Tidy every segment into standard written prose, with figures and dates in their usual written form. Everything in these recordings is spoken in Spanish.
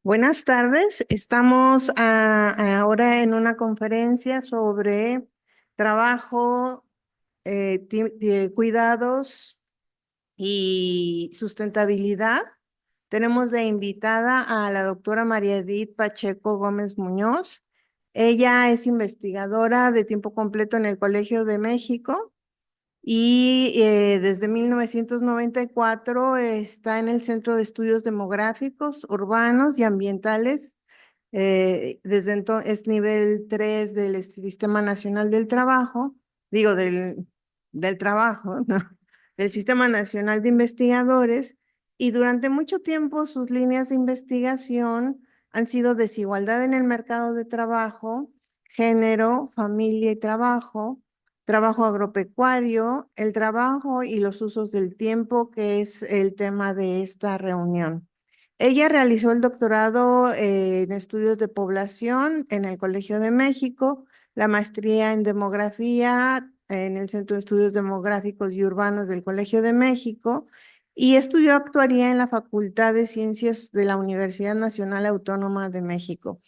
Buenas tardes, estamos ahora en una conferencia sobre trabajo, cuidados y sustentabilidad. Tenemos de invitada a la doctora María Edith Pacheco Gómez Muñoz. Ella es investigadora de tiempo completo en el Colegio de México y desde 1994 está en el Centro de Estudios Demográficos, Urbanos y Ambientales. Desde entonces es nivel 3 del Sistema Nacional del Trabajo, digo del trabajo, ¿no? Del Sistema Nacional de Investigadores, y durante mucho tiempo sus líneas de investigación han sido desigualdad en el mercado de trabajo, género, familia y trabajo, trabajo agropecuario, el trabajo y los usos del tiempo, que es el tema de esta reunión. Ella realizó el doctorado en estudios de población en el Colegio de México, la maestría en demografía en el Centro de Estudios Demográficos y Urbanos del Colegio de México y estudió actuaría en la Facultad de Ciencias de la Universidad Nacional Autónoma de México.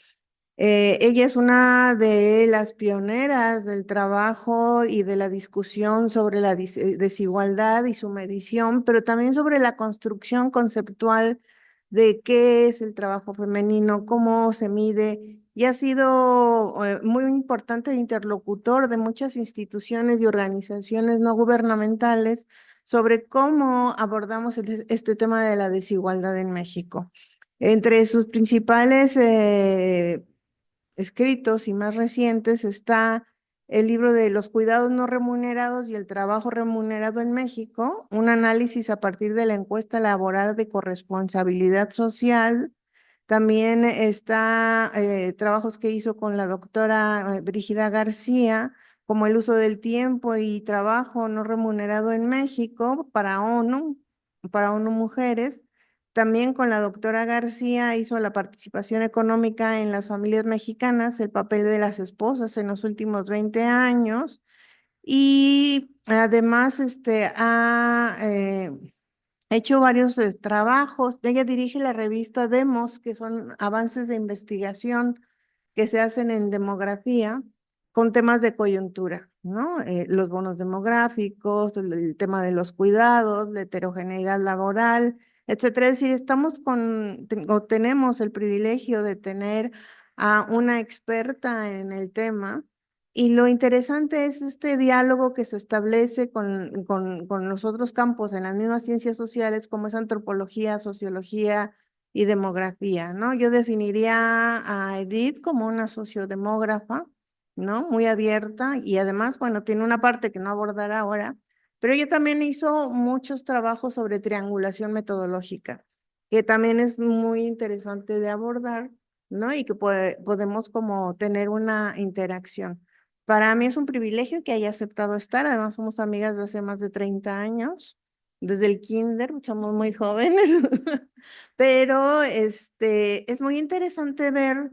Ella es una de las pioneras del trabajo y de la discusión sobre la desigualdad y su medición, pero también sobre la construcción conceptual de qué es el trabajo femenino, cómo se mide, y ha sido muy importante interlocutor de muchas instituciones y organizaciones no gubernamentales sobre cómo abordamos este tema de la desigualdad en México. Entre sus principales escritos y más recientes está el libro de Los cuidados no remunerados y el trabajo remunerado en México, un análisis a partir de la encuesta laboral de corresponsabilidad social. También está trabajos que hizo con la doctora Brígida García, como el uso del tiempo y trabajo no remunerado en México para ONU Mujeres. También con la doctora García hizo la participación económica en las familias mexicanas, el papel de las esposas en los últimos 20 años. Y además ha hecho varios trabajos. Ella dirige la revista Demos, que son avances de investigación que se hacen en demografía con temas de coyuntura, ¿no? Los bonos demográficos, el tema de los cuidados, la heterogeneidad laboral, etcétera. Es decir, tenemos el privilegio de tener a una experta en el tema. Y lo interesante es este diálogo que se establece con los otros campos en las mismas ciencias sociales, como es antropología, sociología y demografía, ¿no? Yo definiría a Edith como una sociodemógrafa, ¿no? Muy abierta y además, bueno, tiene una parte que no abordará ahora, pero ella también hizo muchos trabajos sobre triangulación metodológica, que también es muy interesante de abordar, ¿no? Y que podemos como tener una interacción. Para mí es un privilegio que haya aceptado estar. Además, somos amigas de hace más de 30 años, desde el kinder, somos muy jóvenes, pero es muy interesante ver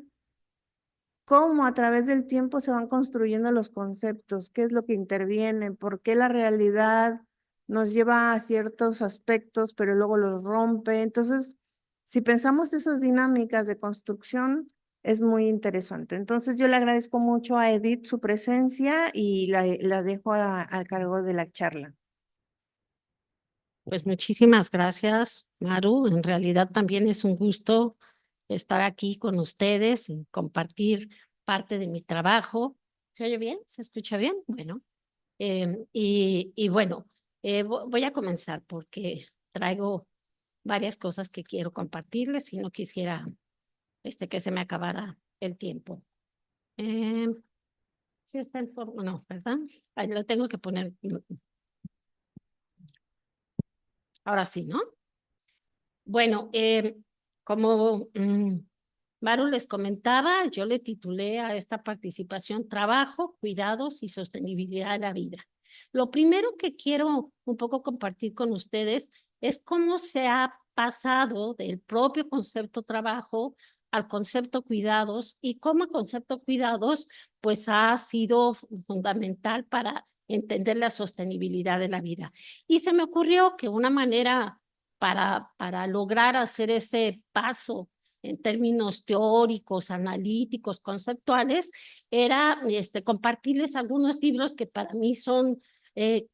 cómo a través del tiempo se van construyendo los conceptos, qué es lo que interviene, por qué la realidad nos lleva a ciertos aspectos, pero luego los rompe. Entonces, si pensamos esas dinámicas de construcción, es muy interesante. Entonces, yo le agradezco mucho a Edith su presencia y la dejo al cargo de la charla. Pues muchísimas gracias, Maru. En realidad también es un gusto estar aquí con ustedes y compartir parte de mi trabajo. ¿Se oye bien? ¿Se escucha bien? Bueno, y bueno, voy a comenzar porque traigo varias cosas que quiero compartirles y no quisiera que se me acabara el tiempo. Si está en forma, no, ¿verdad? Ahí lo tengo que poner. Ahora sí, ¿no? Bueno, como Maru les comentaba, yo le titulé a esta participación Trabajo, Cuidados y Sostenibilidad de la Vida. Lo primero que quiero un poco compartir con ustedes es cómo se ha pasado del propio concepto trabajo al concepto cuidados y cómo el concepto cuidados pues ha sido fundamental para entender la sostenibilidad de la vida. Y se me ocurrió que una manera para lograr hacer ese paso en términos teóricos, analíticos, conceptuales, era compartirles algunos libros que para mí son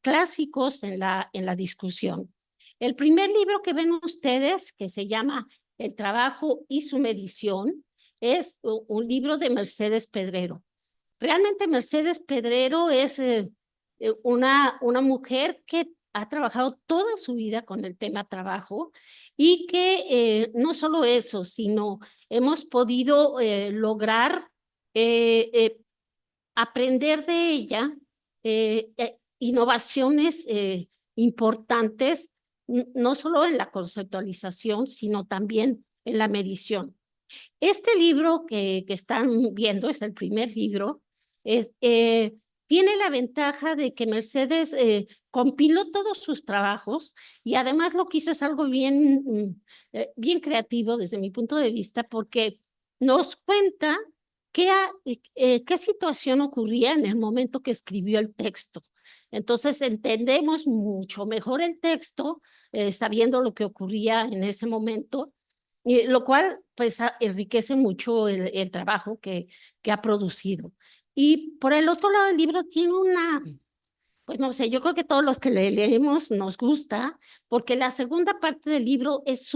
clásicos en la discusión. El primer libro que ven ustedes, que se llama El trabajo y su medición, es un libro de Mercedes Pedrero. Realmente Mercedes Pedrero es una mujer que ha trabajado toda su vida con el tema trabajo y que no solo eso, sino hemos podido lograr aprender de ella innovaciones importantes, no solo en la conceptualización, sino también en la medición. Este libro que están viendo es el primer libro. Tiene la ventaja de que Mercedes compiló todos sus trabajos y además lo que hizo es algo bien creativo desde mi punto de vista, porque nos cuenta qué situación ocurría en el momento que escribió el texto. Entonces entendemos mucho mejor el texto sabiendo lo que ocurría en ese momento, lo cual pues enriquece mucho el trabajo que ha producido. Y por el otro lado, el libro tiene pues no sé, yo creo que todos los que le leemos nos gusta, porque la segunda parte del libro es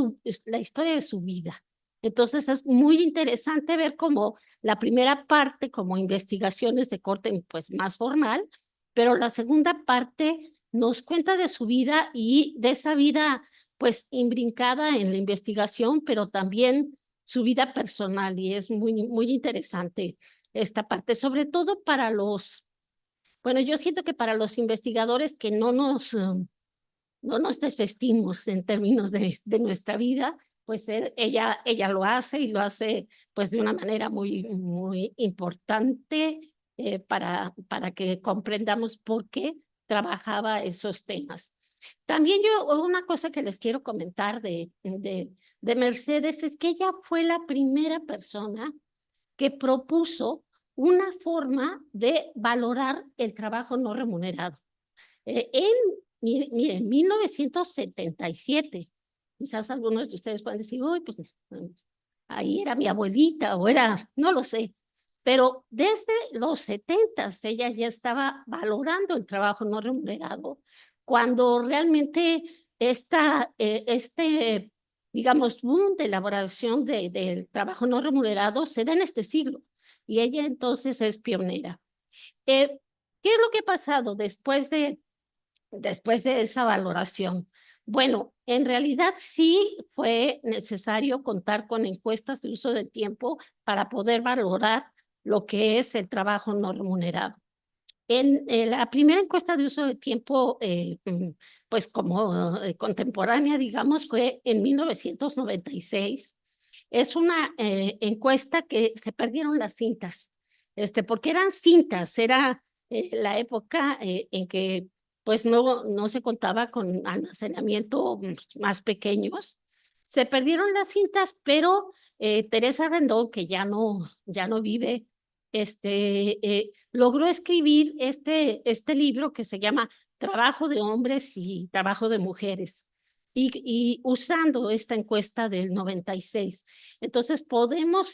la historia de su vida. Entonces es muy interesante ver cómo la primera parte, como investigaciones de corte pues más formal, pero la segunda parte nos cuenta de su vida y de esa vida pues imbrincada en la investigación, pero también su vida personal, y es muy interesante esta parte, sobre todo para bueno, yo siento que para los investigadores que no nos desvestimos en términos de nuestra vida, pues ella lo hace y lo hace pues de una manera muy importante para que comprendamos por qué trabajaba esos temas. También una cosa que les quiero comentar de Mercedes es que ella fue la primera persona que propuso una forma de valorar el trabajo no remunerado. En 1977, quizás algunos de ustedes pueden decir, uy, pues ahí era mi abuelita o era, no lo sé, pero desde los 70 ella ya estaba valorando el trabajo no remunerado, cuando realmente digamos, boom de elaboración del trabajo no remunerado se da en este siglo, y ella entonces es pionera. ¿Qué es lo que ha pasado después de esa valoración? Bueno, en realidad sí fue necesario contar con encuestas de uso de tiempo para poder valorar lo que es el trabajo no remunerado. En la primera encuesta de uso de tiempo, pues como contemporánea, digamos, fue en 1996. Es una encuesta que se perdieron las cintas, porque eran cintas, era la época en que pues no se contaba con almacenamiento más pequeños. Se perdieron las cintas, pero Teresa Rendón, que ya no vive, logró escribir este libro que se llama Trabajo de hombres y trabajo de mujeres, y usando esta encuesta del 96. Entonces podemos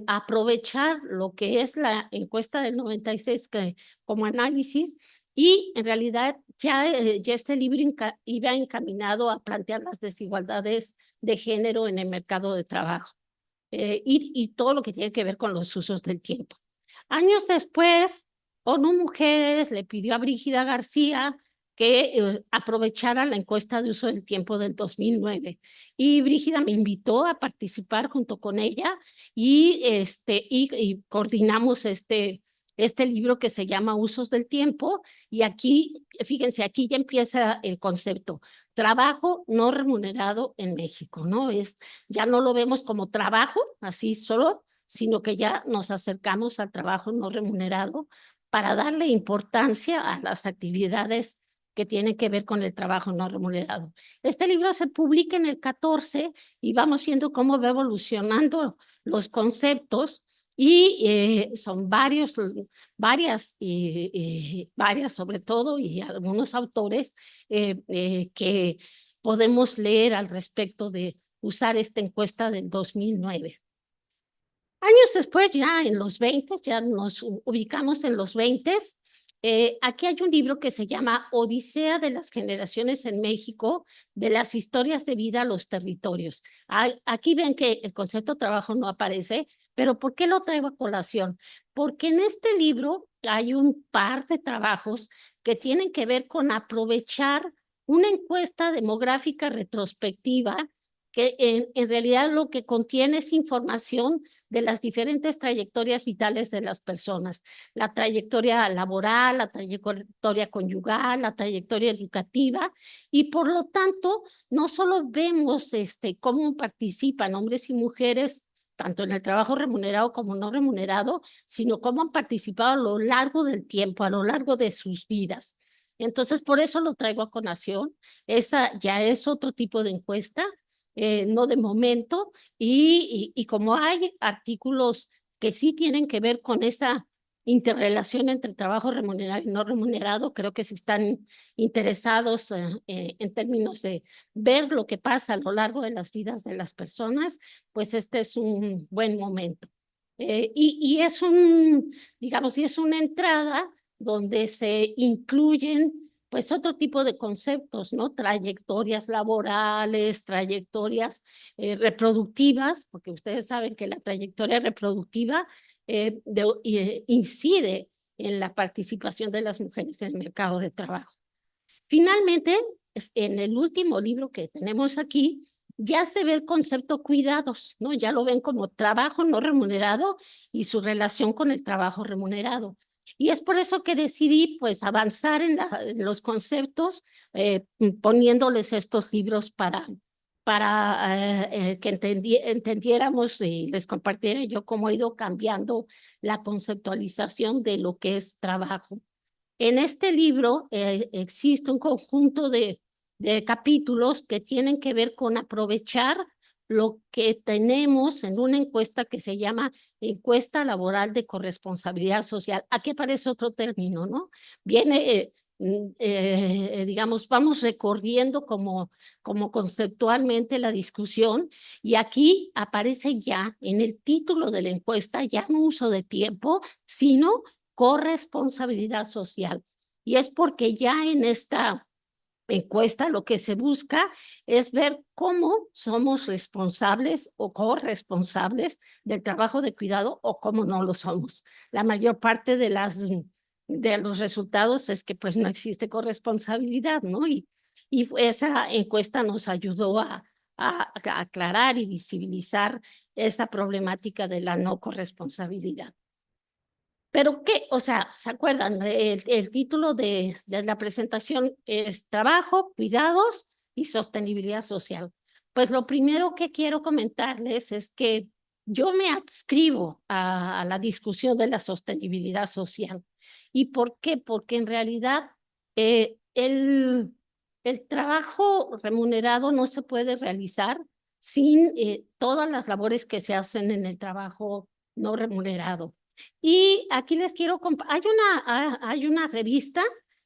aprovechar lo que es la encuesta del 96 como análisis, y en realidad ya este libro iba encaminado a plantear las desigualdades de género en el mercado de trabajo. Y todo lo que tiene que ver con los usos del tiempo. Años después, ONU Mujeres le pidió a Brígida García que aprovechara la encuesta de uso del tiempo del 2009. Y Brígida me invitó a participar junto con ella y coordinamos este libro que se llama Usos del Tiempo. Y aquí, fíjense, aquí ya empieza el concepto. Trabajo no remunerado en México, ¿no? Ya no lo vemos como trabajo, así solo, sino que ya nos acercamos al trabajo no remunerado para darle importancia a las actividades que tienen que ver con el trabajo no remunerado. Este libro se publica en el 14 y vamos viendo cómo va evolucionando los conceptos, y son varias sobre todo, y algunos autores que podemos leer al respecto de usar esta encuesta del 2009. Años después, ya en los 20, ya nos ubicamos en los 20, aquí hay un libro que se llama Odisea de las generaciones en México, de las historias de vida a los territorios. Aquí ven que el concepto trabajo no aparece, pero ¿por qué lo traigo a colación? Porque en este libro hay un par de trabajos que tienen que ver con aprovechar una encuesta demográfica retrospectiva que en realidad lo que contiene es información de las diferentes trayectorias vitales de las personas, la trayectoria laboral, la trayectoria conyugal, la trayectoria educativa, y por lo tanto, no solo vemos cómo participan hombres y mujeres, tanto en el trabajo remunerado como no remunerado, sino cómo han participado a lo largo del tiempo, a lo largo de sus vidas. Entonces, por eso lo traigo a colación. Esa ya es otro tipo de encuesta, no de momento, y como hay artículos que sí tienen que ver con esa interrelación entre trabajo remunerado y no remunerado, creo que si están interesados en términos de ver lo que pasa a lo largo de las vidas de las personas, pues este es un buen momento. Y es digamos, y es una entrada donde se incluyen pues otro tipo de conceptos, ¿no? Trayectorias laborales, trayectorias reproductivas, porque ustedes saben que la trayectoria reproductiva incide en la participación de las mujeres en el mercado de trabajo. Finalmente, en el último libro que tenemos aquí, ya se ve el concepto cuidados, ¿no? Ya lo ven como trabajo no remunerado y su relación con el trabajo remunerado. Y es por eso que decidí, pues, avanzar en los conceptos, poniéndoles estos libros para que entendiéramos y les compartiera yo cómo he ido cambiando la conceptualización de lo que es trabajo. En este libro existe un conjunto de capítulos que tienen que ver con aprovechar lo que tenemos en una encuesta que se llama encuesta laboral de corresponsabilidad social. Aquí aparece otro término, ¿no? Viene, digamos, vamos recorriendo como conceptualmente la discusión, y aquí aparece ya en el título de la encuesta, ya no uso de tiempo, sino corresponsabilidad social. Y es porque ya en esta encuesta lo que se busca es ver cómo somos responsables o corresponsables del trabajo de cuidado o cómo no lo somos. La mayor parte de los resultados es que pues no existe corresponsabilidad, ¿no? Y esa encuesta nos ayudó a aclarar y visibilizar esa problemática de la no corresponsabilidad. Pero qué, o sea, ¿se acuerdan? El título de la presentación es Trabajo, Cuidados y Sostenibilidad Social. Pues lo primero que quiero comentarles es que yo me adscribo a la discusión de la sostenibilidad social. ¿Y por qué? Porque en realidad el trabajo remunerado no se puede realizar sin todas las labores que se hacen en el trabajo no remunerado. Y aquí les quiero hay una revista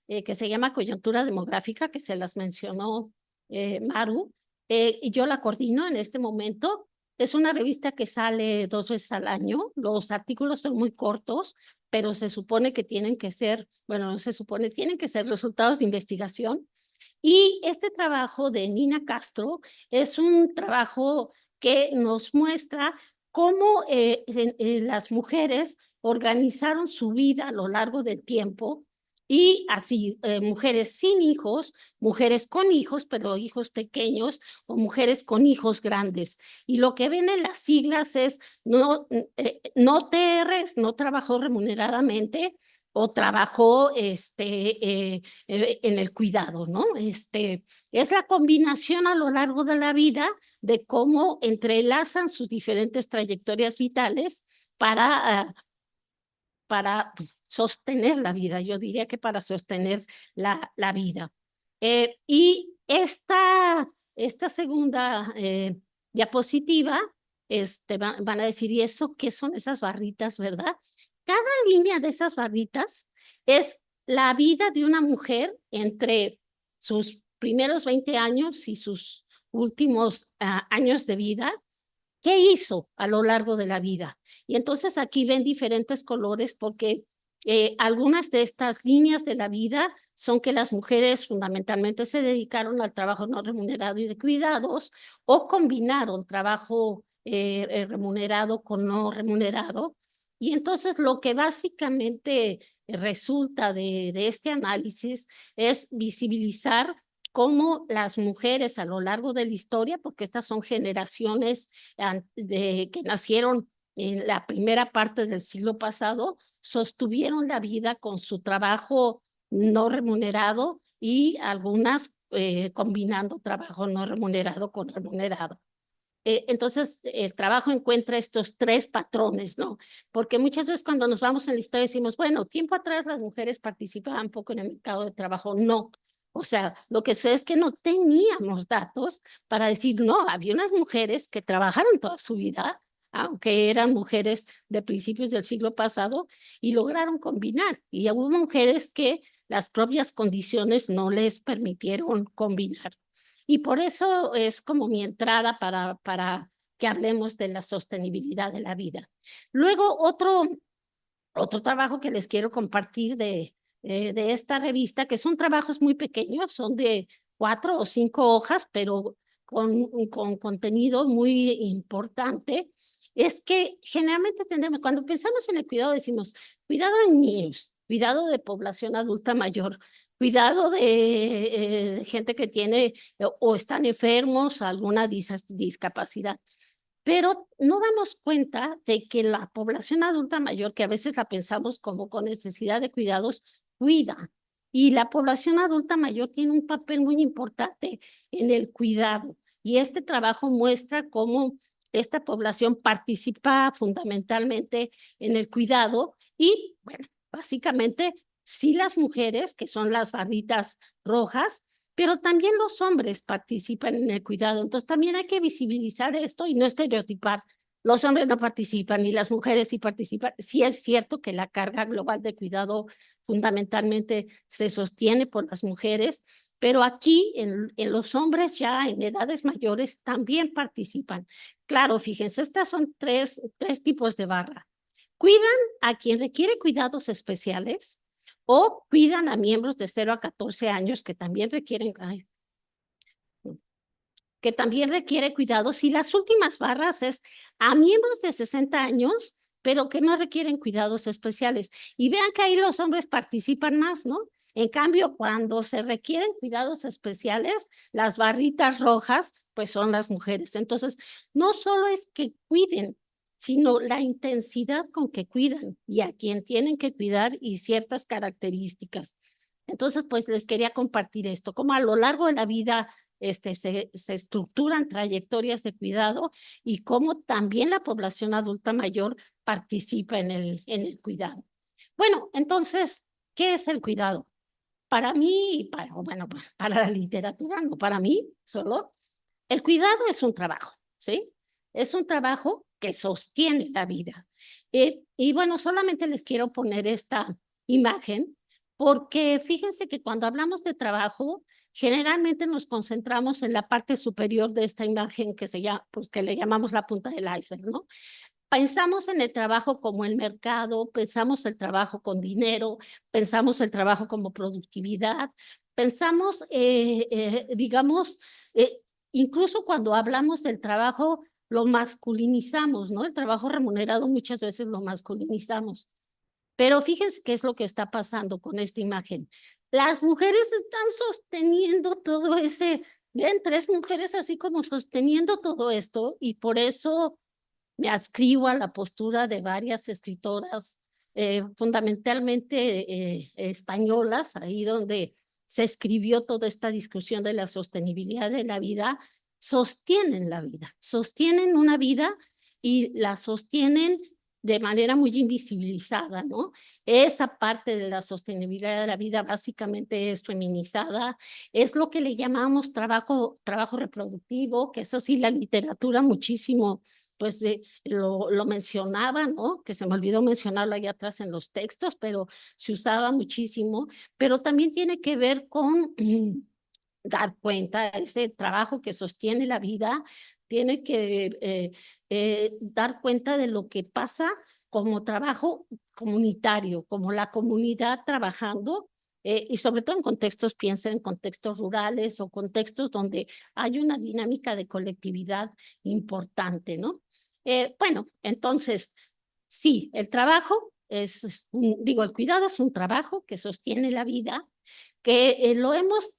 que se llama Coyuntura Demográfica, que se las mencionó Maru, y yo la coordino en este momento. Es una revista que sale 2 veces al año. Los artículos son muy cortos, pero se supone que tienen que ser, bueno, no se supone, tienen que ser resultados de investigación. Y este trabajo de Nina Castro es un trabajo que nos muestra cómo las mujeres organizaron su vida a lo largo del tiempo, y así mujeres sin hijos, mujeres con hijos, pero hijos pequeños, o mujeres con hijos grandes. Y lo que ven en las siglas es no TRs, no trabajó remuneradamente, o trabajó en el cuidado, ¿no? Es la combinación a lo largo de la vida de cómo entrelazan sus diferentes trayectorias vitales para sostener la vida. Yo diría que para sostener la vida. Y esta segunda diapositiva, van a decir, ¿y eso qué son esas barritas, verdad? Cada línea de esas barritas es la vida de una mujer entre sus primeros 20 años y sus últimos años de vida, ¿qué hizo a lo largo de la vida? Y entonces aquí ven diferentes colores porque algunas de estas líneas de la vida son que las mujeres fundamentalmente se dedicaron al trabajo no remunerado y de cuidados o combinaron trabajo remunerado con no remunerado. Y entonces lo que básicamente resulta de este análisis es visibilizar cómo las mujeres a lo largo de la historia, porque estas son generaciones que nacieron en la primera parte del siglo pasado, sostuvieron la vida con su trabajo no remunerado y algunas combinando trabajo no remunerado con remunerado. Entonces, el trabajo encuentra estos tres patrones, ¿no? Porque muchas veces cuando nos vamos en la historia decimos, bueno, tiempo atrás las mujeres participaban poco en el mercado de trabajo. No. O sea, lo que sé es que no teníamos datos para decir, no, había unas mujeres que trabajaron toda su vida, aunque eran mujeres de principios del siglo pasado, y lograron combinar. Y hubo mujeres que las propias condiciones no les permitieron combinar. Y por eso es como mi entrada para que hablemos de la sostenibilidad de la vida. Luego, otro trabajo que les quiero compartir de esta revista, que son trabajos muy pequeños, son de 4 o 5 hojas, pero con contenido muy importante, es que generalmente tendemos, cuando pensamos en el cuidado, decimos, cuidado en niños, cuidado de población adulta mayor, cuidado de gente que tiene o están enfermos, alguna discapacidad. Pero no damos cuenta de que la población adulta mayor, que a veces la pensamos como con necesidad de cuidados, cuida. Y la población adulta mayor tiene un papel muy importante en el cuidado. Y este trabajo muestra cómo esta población participa fundamentalmente en el cuidado y, bueno, básicamente, sí las mujeres, que son las barritas rojas, pero también los hombres participan en el cuidado. Entonces también hay que visibilizar esto y no estereotipar. Los hombres no participan y las mujeres sí participan. Sí es cierto que la carga global de cuidado fundamentalmente se sostiene por las mujeres, pero aquí en los hombres ya en edades mayores también participan. Claro, fíjense, estas son tres tipos de barra. Cuidan a quien requiere cuidados especiales, o cuidan a miembros de 0 a 14 años que también requieren, que también requiere cuidados. Y las últimas barras es a miembros de 60 años, pero que no requieren cuidados especiales. Y vean que ahí los hombres participan más, ¿no? En cambio, cuando se requieren cuidados especiales, las barritas rojas, pues son las mujeres. Entonces, no solo es que cuiden, sino la intensidad con que cuidan y a quien tienen que cuidar y ciertas características. Entonces, pues les quería compartir esto, como a lo largo de la vida se estructuran trayectorias de cuidado y cómo también la población adulta mayor participa en el cuidado. Bueno, entonces, ¿qué es el cuidado? Para mí, y bueno, para la literatura, no para mí solo, el cuidado es un trabajo, ¿sí? Es un trabajo que sostiene la vida. Y bueno, solamente les quiero poner esta imagen porque fíjense que cuando hablamos de trabajo, generalmente nos concentramos en la parte superior de esta imagen que pues que le llamamos la punta del iceberg, ¿no? Pensamos en el trabajo como el mercado, pensamos el trabajo con dinero, pensamos el trabajo como productividad, pensamos, digamos, incluso cuando hablamos del trabajo, lo masculinizamos, ¿no? El trabajo remunerado muchas veces lo masculinizamos. Pero fíjense qué es lo que está pasando con esta imagen. Las mujeres están sosteniendo todo ven, 3 mujeres así como sosteniendo todo esto y por eso me adscribo a la postura de varias escritoras, fundamentalmente españolas, ahí donde se escribió toda esta discusión de la sostenibilidad de la vida, sostienen una vida y la sostienen de manera muy invisibilizada, ¿no? Esa parte de la sostenibilidad de la vida básicamente es feminizada, es lo que le llamamos trabajo reproductivo, que eso sí, la literatura muchísimo pues lo mencionaba, ¿no? Que se me olvidó mencionarlo allá atrás en los textos, pero se usaba muchísimo, pero también tiene que ver con dar cuenta, ese trabajo que sostiene la vida, tiene que dar cuenta de lo que pasa como trabajo comunitario, como la comunidad trabajando, y sobre todo en contextos, piensa en contextos rurales o contextos donde hay una dinámica de colectividad importante, ¿no? Bueno, entonces, sí, el trabajo es, digo, el cuidado es un trabajo que sostiene la vida, que lo hemos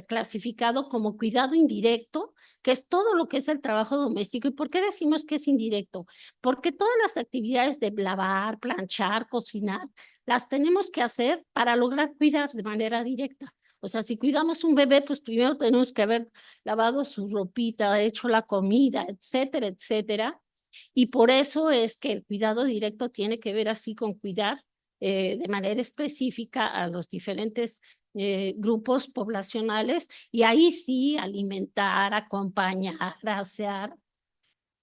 clasificado como cuidado indirecto, que es todo lo que es el trabajo doméstico. ¿Y por qué decimos que es indirecto? Porque todas las actividades de lavar, planchar, cocinar, las tenemos que hacer para lograr cuidar de manera directa. O sea, si cuidamos un bebé, pues primero tenemos que haber lavado su ropita, hecho la comida, etcétera, etcétera. Y por eso es que el cuidado directo tiene que ver así con cuidar de manera específica a los diferentes grupos poblacionales, y ahí sí alimentar, acompañar, asear.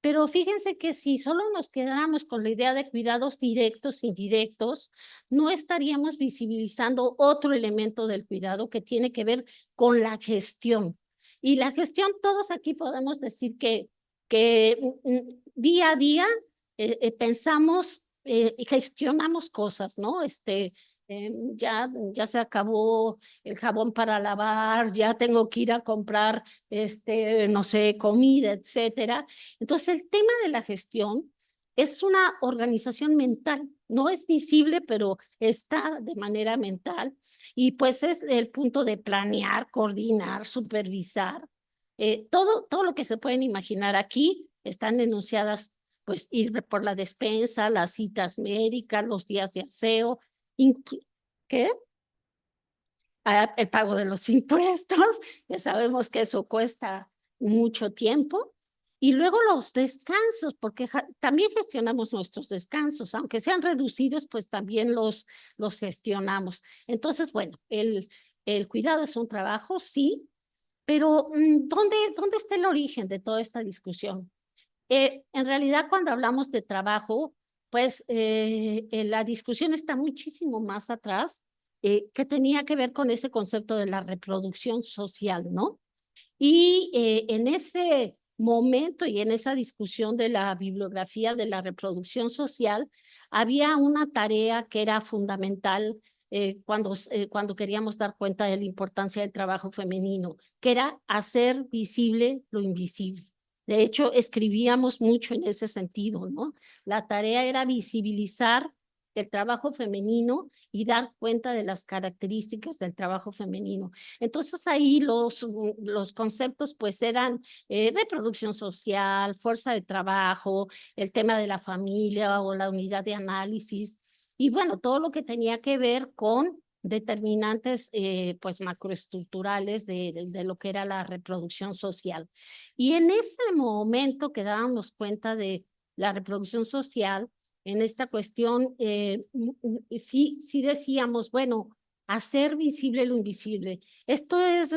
Pero fíjense que si solo nos quedáramos con la idea de cuidados directos, indirectos, no estaríamos visibilizando otro elemento del cuidado que tiene que ver con la gestión. Y la gestión, todos aquí podemos decir que día a día pensamos y gestionamos cosas, ¿no? Ya se acabó el jabón para lavar, ya tengo que ir a comprar, no sé, comida, etcétera. Entonces, el tema de la gestión es una organización mental, no es visible, pero está de manera mental, y pues es el punto de planear, coordinar, supervisar, todo lo que se pueden imaginar aquí están enunciadas, pues ir por la despensa, las citas médicas, los días de aseo, ¿qué? El pago de los impuestos, ya sabemos que eso cuesta mucho tiempo. Y luego los descansos, porque también gestionamos nuestros descansos, aunque sean reducidos, pues también los gestionamos. Entonces, bueno, el cuidado es un trabajo, sí, pero ¿dónde está el origen de toda esta discusión? En realidad, cuando hablamos de trabajo, pues la discusión está muchísimo más atrás, que tenía que ver con ese concepto de la reproducción social, ¿no? Y en ese momento y en esa discusión de la bibliografía de la reproducción social, había una tarea que era fundamental cuando queríamos dar cuenta de la importancia del trabajo femenino, que era hacer visible lo invisible. De hecho, escribíamos mucho en ese sentido, ¿no? La tarea era visibilizar el trabajo femenino y dar cuenta de las características del trabajo femenino. Entonces ahí los conceptos pues eran reproducción social, fuerza de trabajo, el tema de la familia o la unidad de análisis, y bueno, todo lo que tenía que ver con determinantes pues macroestructurales de lo que era la reproducción social. Y en ese momento que dábamos cuenta de la reproducción social, en esta cuestión, sí decíamos, bueno, hacer visible lo invisible. Esto es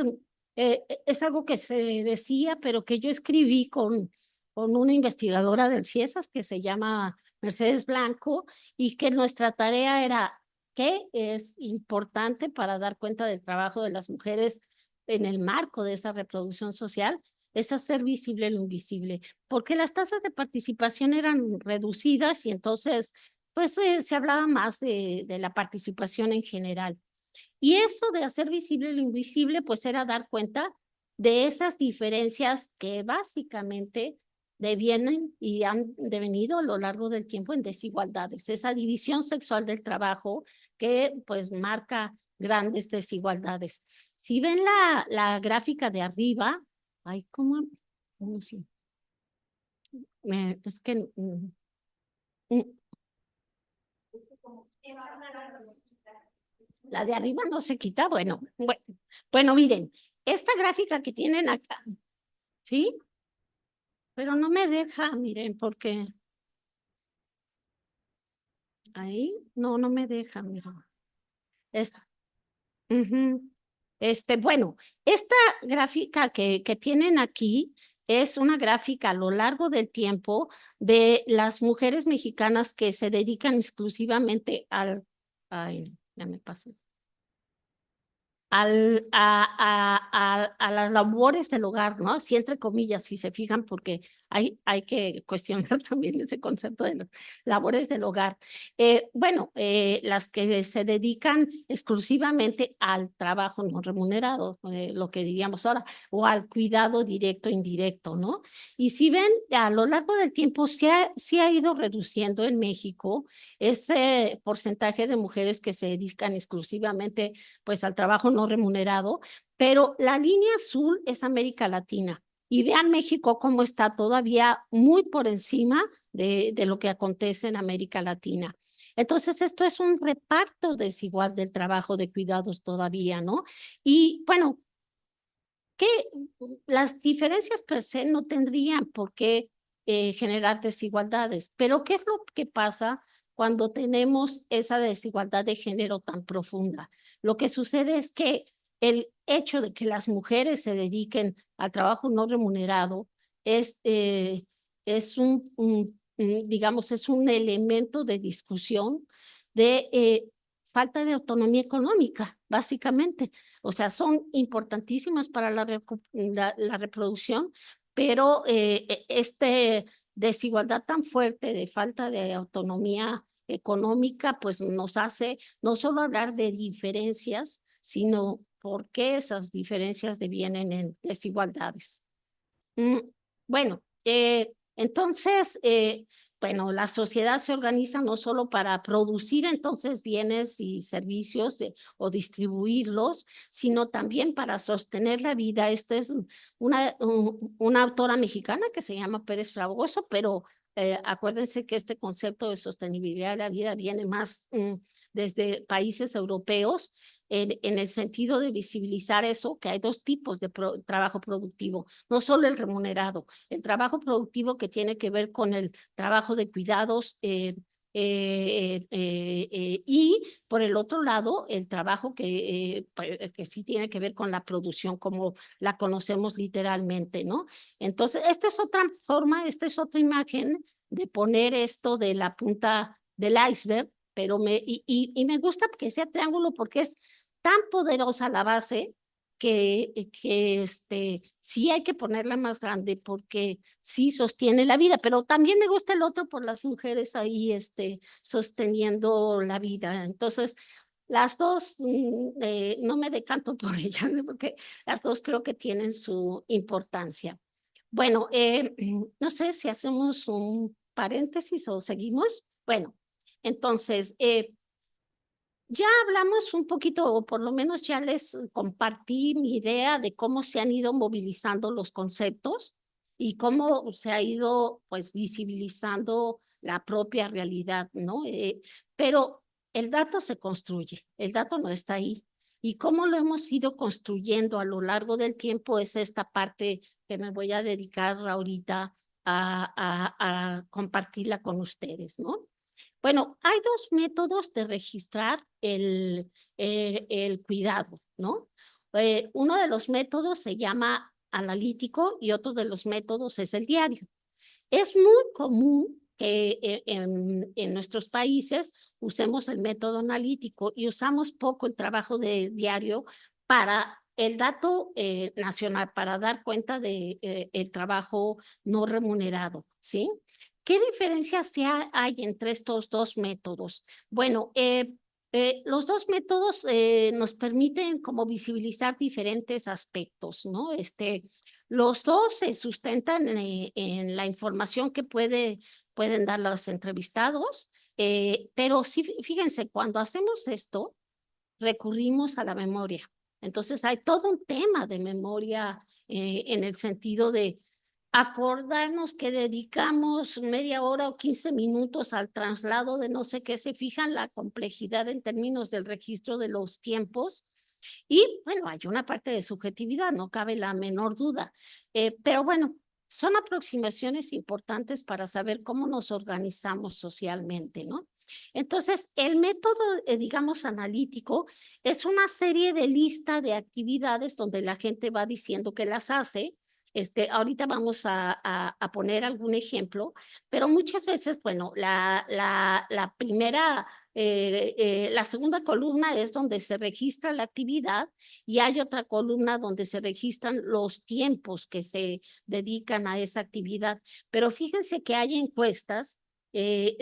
algo que se decía, pero que yo escribí con una investigadora del CIESAS que se llama Mercedes Blanco, y que nuestra tarea era qué es importante para dar cuenta del trabajo de las mujeres en el marco de esa reproducción social, es hacer visible lo invisible, porque las tasas de participación eran reducidas y entonces pues se hablaba más de la participación en general. Y eso de hacer visible lo invisible, pues era dar cuenta de esas diferencias que básicamente devienen y han devenido a lo largo del tiempo en desigualdades. Esa división sexual del trabajo que pues marca grandes desigualdades. Si ven la gráfica de arriba, ay, ¿cómo si? Es que mm, la de arriba no se quita. Bueno, miren, esta gráfica que tienen acá, ¿sí? Pero no me deja, miren, porque ahí no me deja, miren. Es, ujú. Bueno, esta gráfica que tienen aquí es una gráfica a lo largo del tiempo de las mujeres mexicanas que se dedican exclusivamente ay, ya me pasé. a las labores del hogar, ¿no? Así entre comillas, si se fijan, porque hay que cuestionar también ese concepto de las labores del hogar. Bueno, las que se dedican exclusivamente al trabajo no remunerado, lo que diríamos ahora, o al cuidado directo, indirecto, ¿no? Y si ven, a lo largo del tiempo sí ha ido reduciendo en México ese porcentaje de mujeres que se dedican exclusivamente pues al trabajo no remunerado, pero la línea azul es América Latina. Y vean México cómo está todavía muy por encima de lo que acontece en América Latina. Entonces, esto es un reparto desigual del trabajo de cuidados todavía, ¿no? Y bueno, que las diferencias per se no tendrían por qué generar desigualdades, pero ¿qué es lo que pasa cuando tenemos esa desigualdad de género tan profunda? Lo que sucede es que el hecho de que las mujeres se dediquen al trabajo no remunerado es digamos, es un elemento de discusión de falta de autonomía económica, básicamente. O sea, son importantísimas para la reproducción, pero desigualdad tan fuerte de falta de autonomía económica, pues nos hace no solo hablar de diferencias, sino por qué esas diferencias devienen en desigualdades. Mm, Bueno, entonces, bueno, la sociedad se organiza no solo para producir entonces bienes y servicios o distribuirlos, sino también para sostener la vida. Esta es una autora mexicana que se llama Pérez Fragoso, pero acuérdense que este concepto de sostenibilidad de la vida viene más desde países europeos en el sentido de visibilizar eso, que hay dos tipos de trabajo productivo, no solo el remunerado, el trabajo productivo que tiene que ver con el trabajo de cuidados y por el otro lado, el trabajo que sí tiene que ver con la producción como la conocemos literalmente, ¿no? Entonces, esta es otra forma, esta es otra imagen de poner esto de la punta del iceberg, pero y me gusta que sea triángulo porque es tan poderosa la base que sí hay que ponerla más grande porque sí sostiene la vida, pero también me gusta el otro por las mujeres ahí sosteniendo la vida. Entonces, las dos, no me decanto por ellas, porque las dos creo que tienen su importancia. Bueno, no sé si hacemos un paréntesis o seguimos. Bueno, entonces, ya hablamos un poquito, o por lo menos ya les compartí mi idea de cómo se han ido movilizando los conceptos y cómo se ha ido, pues, visibilizando la propia realidad, ¿no? Pero el dato se construye, el dato no está ahí. Y cómo lo hemos ido construyendo a lo largo del tiempo es esta parte que me voy a dedicar ahorita a compartirla con ustedes, ¿no? Bueno, hay dos métodos de registrar el cuidado, ¿no? Uno de los métodos se llama analítico y otro de los métodos es el diario. Es muy común que en nuestros países usemos el método analítico y usamos poco el trabajo de diario para el dato nacional, para dar cuenta de el trabajo no remunerado, ¿sí? ¿Qué diferencias hay entre estos dos métodos? Bueno, los dos métodos nos permiten como visibilizar diferentes aspectos, ¿no? Los dos se sustentan en la información que pueden dar los entrevistados, pero sí, fíjense, cuando hacemos esto, recurrimos a la memoria. Entonces hay todo un tema de memoria en el sentido de acordarnos que dedicamos media hora o 15 minutos al traslado de no sé qué, se fijan la complejidad en términos del registro de los tiempos. Y bueno, hay una parte de subjetividad, no cabe la menor duda. Pero bueno, son aproximaciones importantes para saber cómo nos organizamos socialmente, ¿no? Entonces, el método, digamos, analítico es una serie de lista de actividades donde la gente va diciendo que las hace Ahorita vamos a poner algún ejemplo, pero muchas veces, bueno, la primera, la segunda columna es donde se registra la actividad y hay otra columna donde se registran los tiempos que se dedican a esa actividad. Pero fíjense que hay encuestas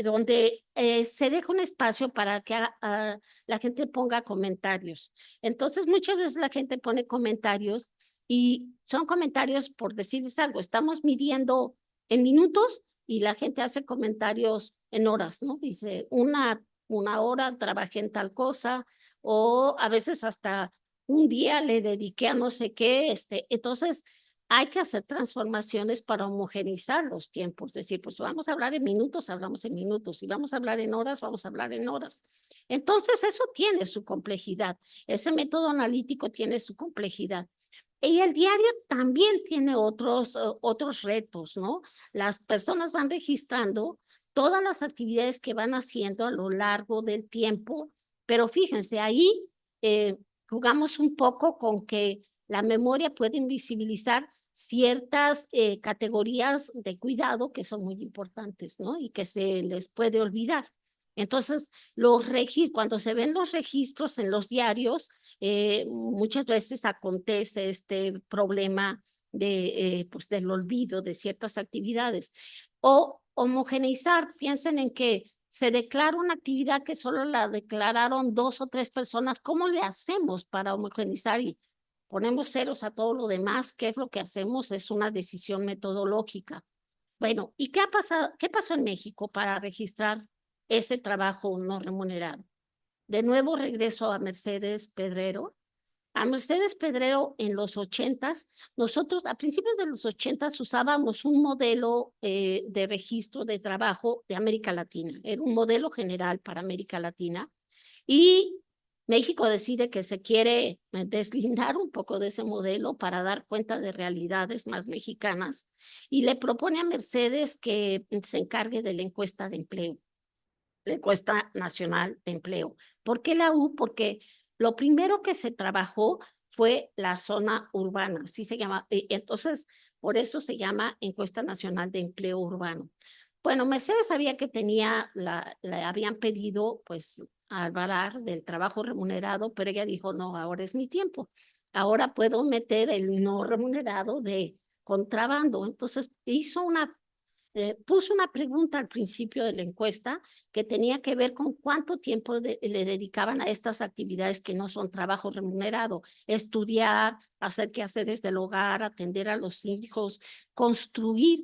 donde se deja un espacio para que la gente ponga comentarios. Entonces, muchas veces la gente pone comentarios y son comentarios por decirles algo. Estamos midiendo en minutos y la gente hace comentarios en horas, ¿no? Dice, una hora trabajé en tal cosa, o a veces hasta un día le dediqué a no sé qué. Entonces, hay que hacer transformaciones para homogeneizar los tiempos. Es decir, pues vamos a hablar en minutos, hablamos en minutos. Si vamos a hablar en horas, vamos a hablar en horas. Entonces, eso tiene su complejidad. Ese método analítico tiene su complejidad. Y el diario también tiene otros retos, ¿no? Las personas van registrando todas las actividades que van haciendo a lo largo del tiempo, pero fíjense, ahí jugamos un poco con que la memoria puede invisibilizar ciertas categorías de cuidado que son muy importantes, ¿no? Y que se les puede olvidar. Entonces, cuando se ven los registros en los diarios, muchas veces acontece este problema pues del olvido de ciertas actividades. O homogeneizar, piensen en que se declara una actividad que solo la declararon 2 o 3 personas. ¿Cómo le hacemos para homogeneizar y ponemos ceros a todo lo demás? ¿Qué es lo que hacemos? Es una decisión metodológica. Bueno, ¿y qué ha pasado? ¿Qué pasó en México para registrar ese trabajo no remunerado? De nuevo regreso a Mercedes Pedrero. A Mercedes Pedrero en los 80s, nosotros a principios de los 80s usábamos un modelo de registro de trabajo de América Latina. Era un modelo general para América Latina. Y México decide que se quiere deslindar un poco de ese modelo para dar cuenta de realidades más mexicanas y le propone a Mercedes que se encargue de la encuesta de empleo, la encuesta nacional de empleo. ¿Por qué la U? Porque lo primero que se trabajó fue la zona urbana, así se llama. Entonces, por eso se llama Encuesta Nacional de Empleo Urbano. Bueno, Mercedes sabía que le habían pedido, pues, albarar del trabajo remunerado, pero ella dijo, no, ahora es mi tiempo. Ahora puedo meter el no remunerado de contrabando. Entonces, puso una pregunta al principio de la encuesta que tenía que ver con cuánto tiempo le dedicaban a estas actividades que no son trabajo remunerado: estudiar, hacer quehaceres del hogar, atender a los hijos, construir.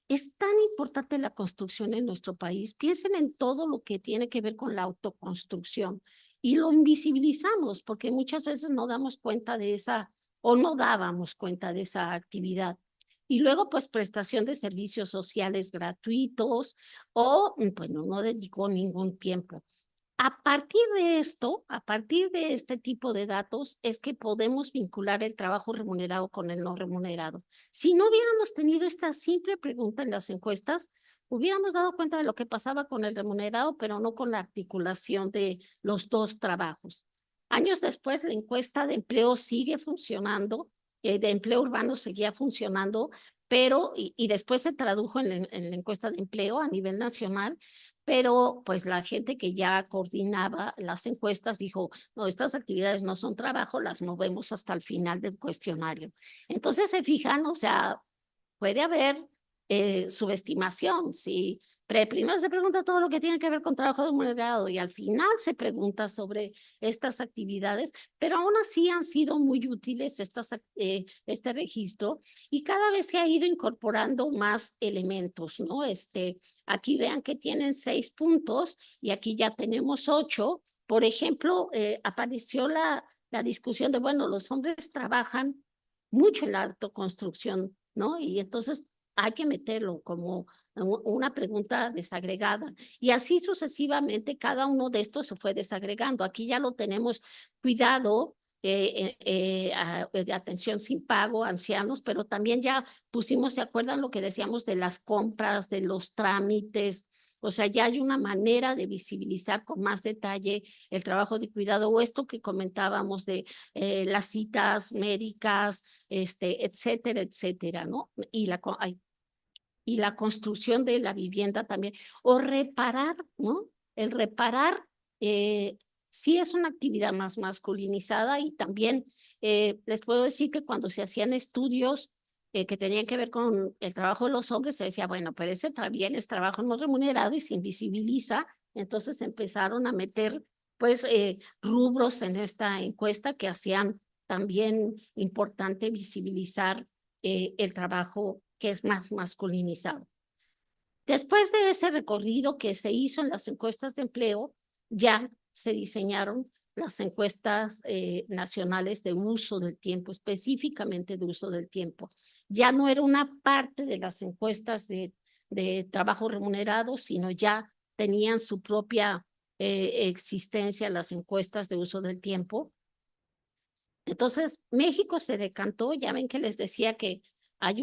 Es tan importante la construcción en nuestro país. Piensen en todo lo que tiene que ver con la autoconstrucción y lo invisibilizamos porque muchas veces no damos cuenta de esa o no dábamos cuenta de esa actividad. Y luego, pues, prestación de servicios sociales gratuitos o, bueno, no dedicó ningún tiempo. A partir de esto, a partir de este tipo de datos, es que podemos vincular el trabajo remunerado con el no remunerado. Si no hubiéramos tenido esta simple pregunta en las encuestas, hubiéramos dado cuenta de lo que pasaba con el remunerado, pero no con la articulación de los dos trabajos. Años después, la encuesta de empleo sigue funcionando, de empleo urbano seguía funcionando, pero, y después se tradujo en la encuesta de empleo a nivel nacional, pero pues la gente que ya coordinaba las encuestas dijo, no, estas actividades no son trabajo, las movemos hasta el final del cuestionario. Entonces se fijan, o sea, puede haber subestimación. Si primero se pregunta todo lo que tiene que ver con trabajo remunerado y al final se pregunta sobre estas actividades, pero aún así han sido muy útiles este registro y cada vez se ha ido incorporando más elementos, ¿no? Aquí vean que tienen 6 puntos y aquí ya tenemos 8. Por ejemplo, apareció la discusión de, bueno, los hombres trabajan mucho en la autoconstrucción, ¿no? Y entonces hay que meterlo como una pregunta desagregada. Y así sucesivamente, cada uno de estos se fue desagregando. Aquí ya lo tenemos: cuidado, de atención sin pago, ancianos, pero también ya pusimos, ¿se acuerdan lo que decíamos de las compras, de los trámites, O sea, ya hay una manera de visibilizar con más detalle el trabajo de cuidado o esto que comentábamos de las citas médicas, etcétera, etcétera, ¿no? Y la construcción de la vivienda también, o reparar, ¿no? El reparar sí es una actividad más masculinizada y también les puedo decir que cuando se hacían estudios que tenían que ver con el trabajo de los hombres, se decía, bueno, pero ese también es trabajo no remunerado y se invisibiliza, entonces empezaron a meter pues rubros en esta encuesta que hacían también importante visibilizar el trabajo que es más masculinizado. Después de ese recorrido que se hizo en las encuestas de empleo, ya se diseñaron las encuestas nacionales de uso del tiempo, específicamente de uso del tiempo. Ya no era una parte de las encuestas de trabajo remunerado, sino ya tenían su propia existencia las encuestas de uso del tiempo. Entonces, México se decantó, ya ven que les decía que hay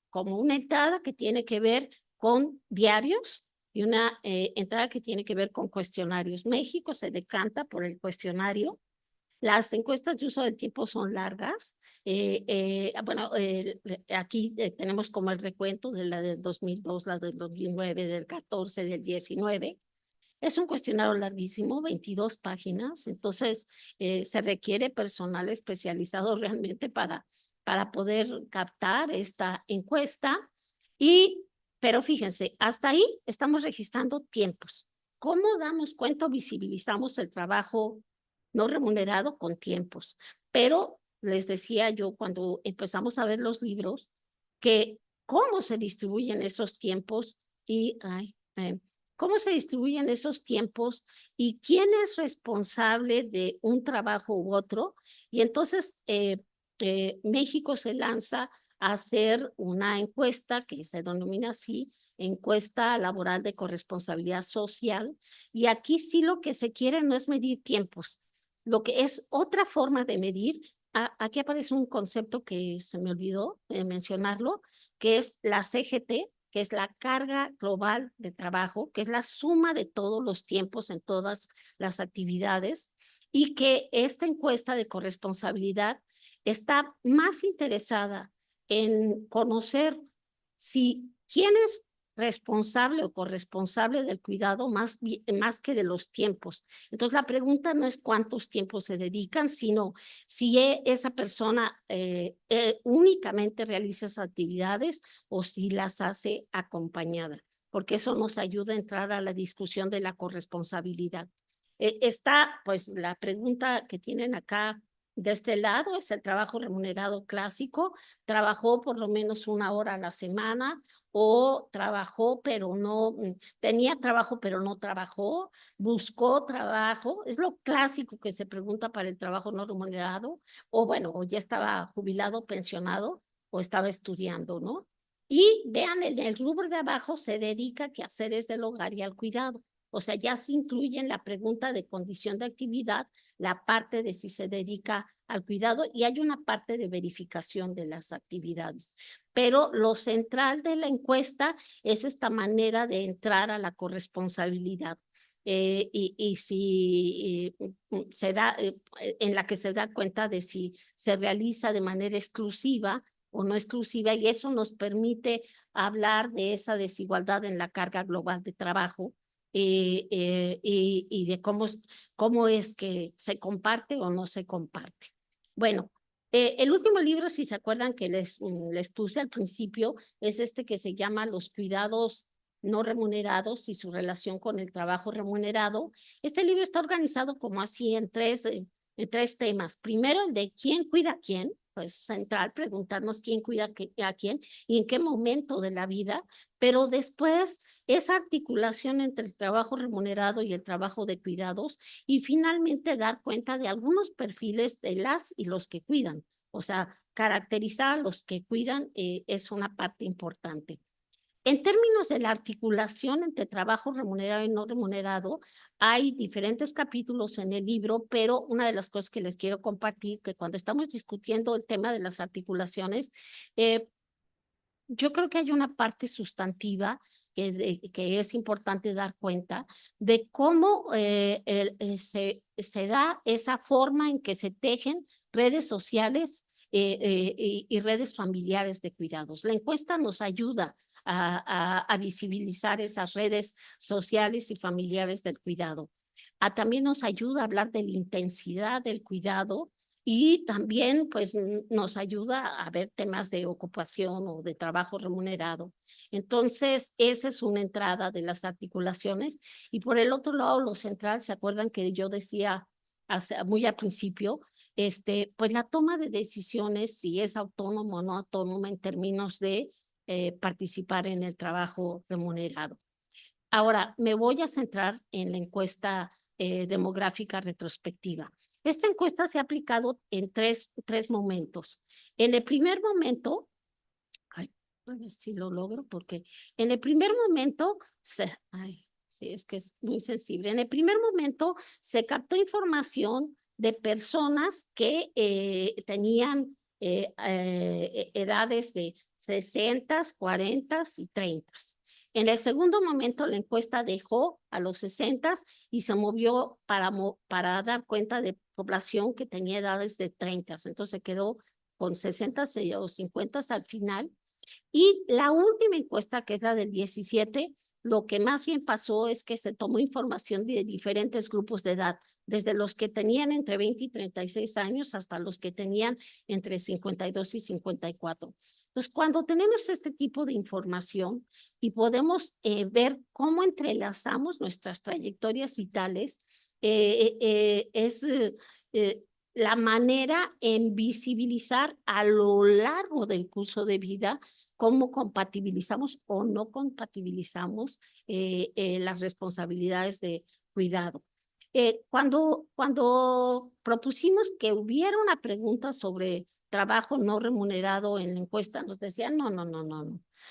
como una entrada que tiene que ver con diarios y una entrada que tiene que ver con cuestionarios. México se decanta por el cuestionario. Las encuestas de uso del tiempo son largas. Bueno, aquí tenemos como el recuento de la del 2002, la del 2009, del 14, del 19. Es un cuestionario larguísimo, 22 páginas, entonces se requiere personal especializado realmente para poder captar esta encuesta. Pero fíjense, hasta ahí estamos registrando tiempos. ¿Cómo damos cuenta o visibilizamos el trabajo no remunerado con tiempos? Pero les decía yo cuando empezamos a ver los libros que cómo se distribuyen esos tiempos y, cómo se distribuyen esos tiempos y quién es responsable de un trabajo u otro. Y entonces México se lanza a hacer una encuesta que se denomina así, encuesta laboral de corresponsabilidad social. Y aquí sí lo que se quiere no es medir tiempos, lo que es otra forma de medir. Aquí aparece un concepto que se me olvidó mencionarlo, que es la CGT, que es la carga global de trabajo, que es la suma de todos los tiempos en todas las actividades, y que esta encuesta de corresponsabilidad está más interesada en conocer si quién es responsable o corresponsable del cuidado más que de los tiempos. Entonces, la pregunta no es cuántos tiempos se dedican, sino si esa persona únicamente realiza esas actividades o si las hace acompañada, porque eso nos ayuda a entrar a la discusión de la corresponsabilidad. Está, pues, la pregunta que tienen acá de este lado es el trabajo remunerado clásico. Trabajó por lo menos 1 hora a la semana o trabajó, pero no, tenía trabajo, pero no trabajó, buscó trabajo. Es lo clásico que se pregunta para el trabajo no remunerado, o bueno, o ya estaba jubilado, pensionado, o estaba estudiando, ¿no? Y vean, en el rubro de abajo se dedica a quehaceres del hogar y al cuidado. O sea, ya se incluye en la pregunta de condición de actividad la parte de si se dedica al cuidado y hay una parte de verificación de las actividades. Pero lo central de la encuesta es esta manera de entrar a la corresponsabilidad. Y si se da, en la que se da cuenta de si se realiza de manera exclusiva o no exclusiva, y eso nos permite hablar de esa desigualdad en la carga global de trabajo y de cómo es que se comparte o no se comparte. Bueno, el último libro, si se acuerdan que les puse al principio, es este que se llama Los cuidados no remunerados y su relación con el trabajo remunerado. Este libro está organizado como así en tres temas. Primero, el de quién cuida a quién, pues central, preguntarnos quién cuida a quién y en qué momento de la vida, pero después esa articulación entre el trabajo remunerado y el trabajo de cuidados y finalmente dar cuenta de algunos perfiles de las y los que cuidan. O sea, caracterizar a los que cuidan es una parte importante. En términos de la articulación entre trabajo remunerado y no remunerado, hay diferentes capítulos en el libro, pero una de las cosas que les quiero compartir, que cuando estamos discutiendo el tema de las articulaciones, yo creo que hay una parte sustantiva que es importante dar cuenta de cómo se da esa forma en que se tejen redes sociales y redes familiares de cuidados. La encuesta nos ayuda a visibilizar esas redes sociales y familiares del cuidado. También nos ayuda a hablar de la intensidad del cuidado y también pues nos ayuda a ver temas de ocupación o de trabajo remunerado. Entonces, esa es una entrada de las articulaciones. Y por el otro lado, lo central, ¿se acuerdan que yo decía muy al principio? Pues la toma de decisiones, si es autónomo o no autónoma en términos de participar en el trabajo remunerado. Ahora, me voy a centrar en la encuesta demográfica retrospectiva. Esta encuesta se ha aplicado en tres momentos. En el primer momento, ay, a ver si lo logro, porque en el primer momento, sí, es que es muy sensible. En el primer momento se captó información de personas que tenían edades de 60, 40 y 30. En el segundo momento, la encuesta dejó a los 60 y se movió para dar cuenta de población que tenía edades de 30. Entonces se quedó con 60 o 50 al final. Y la última encuesta, que es la del 17, lo que más bien pasó es que se tomó información de diferentes grupos de edad, desde los que tenían entre 20 y 36 años hasta los que tenían entre 52 y 54. Entonces, cuando tenemos este tipo de información y podemos ver cómo entrelazamos nuestras trayectorias vitales, es la manera en visibilizar a lo largo del curso de vida cómo compatibilizamos o no compatibilizamos las responsabilidades de cuidado. Cuando propusimos que hubiera una pregunta sobre trabajo no remunerado en la encuesta, nos decían, no,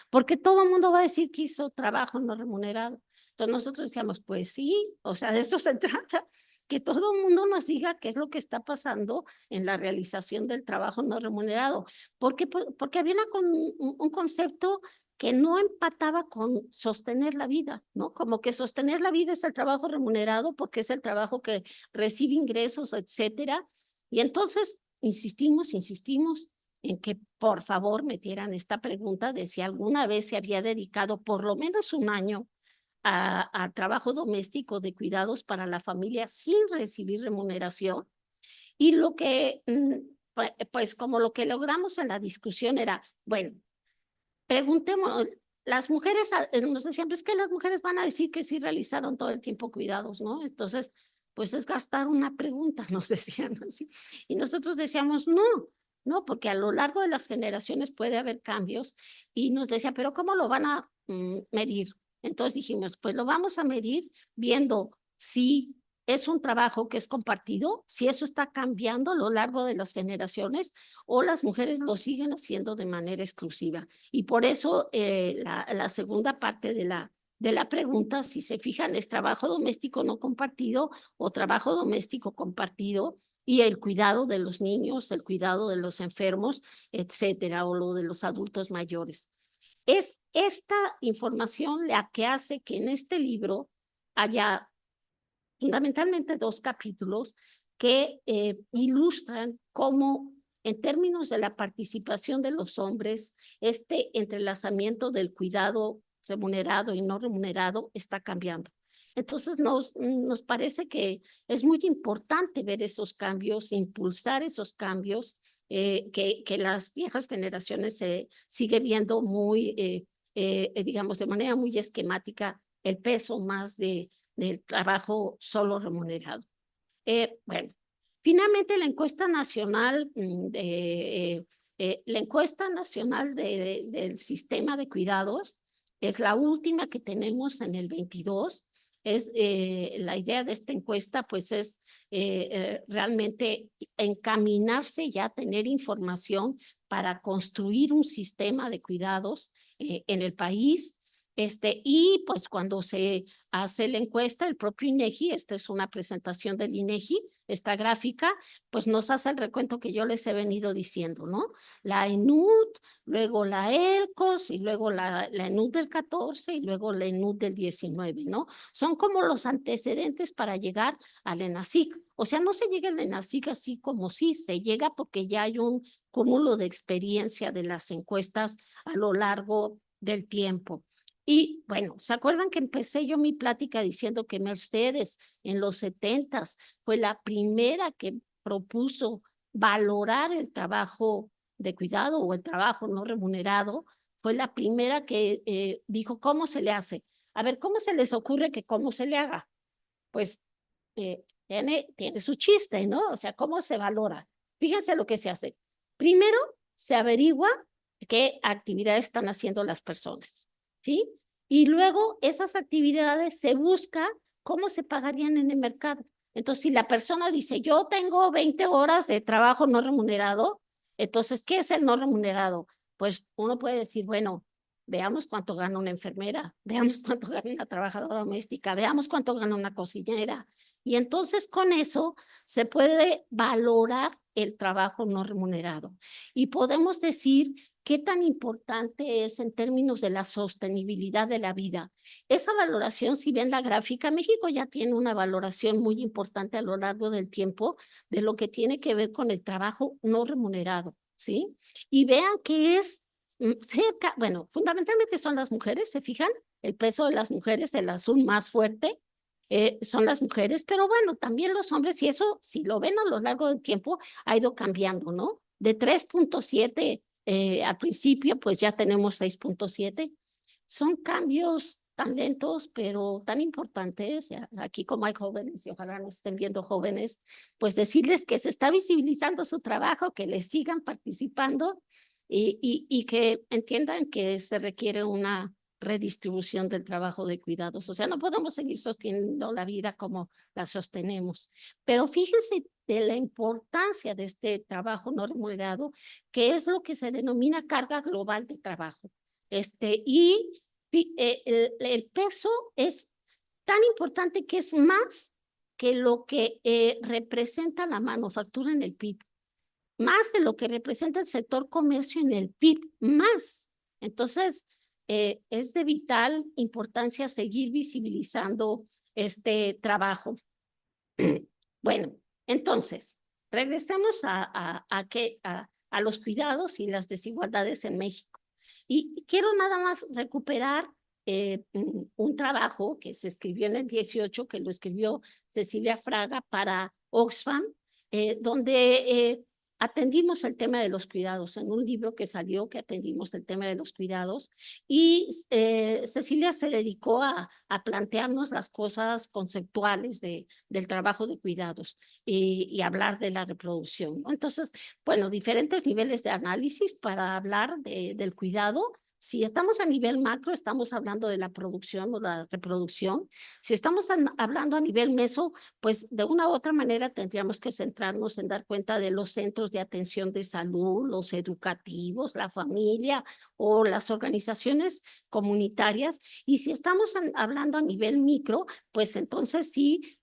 porque todo el mundo va a decir que hizo trabajo no remunerado. Entonces nosotros decíamos, pues sí, o sea, de eso se trata, que todo el mundo nos diga qué es lo que está pasando en la realización del trabajo no remunerado. Porque había un concepto que no empataba con sostener la vida, ¿no? Como que sostener la vida es el trabajo remunerado porque es el trabajo que recibe ingresos, etcétera. Y entonces insistimos en que por favor metieran esta pregunta de si alguna vez se había dedicado por lo menos un año a trabajo doméstico de cuidados para la familia sin recibir remuneración. Y lo que, pues como lo que logramos en la discusión era, bueno, preguntemos, las mujeres nos decían, pues que las mujeres van a decir que sí realizaron todo el tiempo cuidados, ¿no? Entonces, pues es gastar una pregunta, nos decían así. Y nosotros decíamos, no, porque a lo largo de las generaciones puede haber cambios. Y nos decía, pero ¿cómo lo van a medir? Entonces dijimos, pues lo vamos a medir viendo si es un trabajo que es compartido, si eso está cambiando a lo largo de las generaciones o las mujeres lo siguen haciendo de manera exclusiva. Y por eso la segunda parte de la pregunta, si se fijan, es trabajo doméstico no compartido o trabajo doméstico compartido y el cuidado de los niños, el cuidado de los enfermos, etcétera, o lo de los adultos mayores. Es esta información la que hace que en este libro haya fundamentalmente 2 capítulos que ilustran cómo, en términos de la participación de los hombres, este entrelazamiento del cuidado remunerado y no remunerado está cambiando. Entonces, nos parece que es muy importante ver esos cambios, impulsar esos cambios, que las viejas generaciones se sigue viendo muy, digamos, de manera muy esquemática, el peso más del trabajo solo remunerado. Bueno, finalmente la encuesta nacional, la encuesta nacional del sistema de cuidados es la última que tenemos en el 22. La idea de esta encuesta pues es realmente encaminarse ya a tener información para construir un sistema de cuidados en el país. Y pues cuando se hace la encuesta, el propio INEGI, esta es una presentación del INEGI, esta gráfica, pues nos hace el recuento que yo les he venido diciendo, ¿no? La ENUD, luego la ELCOS y luego la ENUD del 14 y luego la ENUD del 19, ¿no? Son como los antecedentes para llegar al ENACIC. O sea, no se llega al ENACIC así como sí, se llega porque ya hay un cúmulo de experiencia de las encuestas a lo largo del tiempo. Y bueno, ¿se acuerdan que empecé yo mi plática diciendo que Mercedes en los 70s fue la primera que propuso valorar el trabajo de cuidado o el trabajo no remunerado? Fue la primera que dijo, ¿cómo se le hace? A ver, ¿cómo se les ocurre que cómo se le haga? Pues tiene su chiste, ¿no? O sea, ¿cómo se valora? Fíjense lo que se hace. Primero, se averigua qué actividades están haciendo las personas, ¿sí? Y luego esas actividades se busca cómo se pagarían en el mercado. Entonces, si la persona dice, yo tengo 20 horas de trabajo no remunerado, entonces, ¿qué es el no remunerado? Pues uno puede decir, bueno, veamos cuánto gana una enfermera, veamos cuánto gana una trabajadora doméstica, veamos cuánto gana una cocinera. Y entonces con eso se puede valorar el trabajo no remunerado. Y podemos decir qué tan importante es en términos de la sostenibilidad de la vida. Esa valoración, si ven la gráfica, México ya tiene una valoración muy importante a lo largo del tiempo de lo que tiene que ver con el trabajo no remunerado, ¿sí? Y vean que es cerca, bueno, fundamentalmente son las mujeres, ¿se fijan? El peso de las mujeres, el azul más fuerte, son las mujeres, pero bueno, también los hombres, y eso, si lo ven a lo largo del tiempo, ha ido cambiando, ¿no? De 3.7 al principio, pues ya tenemos 6.7. Son cambios tan lentos, pero tan importantes. Aquí como hay jóvenes, y ojalá nos estén viendo jóvenes, pues decirles que se está visibilizando su trabajo, que les sigan participando y que entiendan que se requiere una redistribución del trabajo de cuidados. O sea, no podemos seguir sosteniendo la vida como la sostenemos. Pero fíjense de la importancia de este trabajo no remunerado, que es lo que se denomina carga global de trabajo. El peso es tan importante que es más que lo que representa la manufactura en el PIB, más de lo que representa el sector comercio en el PIB, más. Entonces, es de vital importancia seguir visibilizando este trabajo. Bueno, entonces, regresemos a los cuidados y las desigualdades en México. Y quiero nada más recuperar un trabajo que se escribió en el 18, que lo escribió Cecilia Fraga para Oxfam, donde atendimos el tema de los cuidados, en un libro que salió que atendimos el tema de los cuidados, y Cecilia se dedicó a plantearnos las cosas conceptuales del trabajo de cuidados y hablar de la reproducción, ¿no? Entonces, bueno, diferentes niveles de análisis para hablar del cuidado. Si estamos a nivel macro, estamos hablando de la producción o la reproducción. Si estamos hablando a nivel meso, pues de una u otra manera tendríamos que centrarnos en dar cuenta de los centros de atención de salud, los educativos, la familia o las organizaciones comunitarias. Y si estamos hablando a nivel micro, pues entonces sí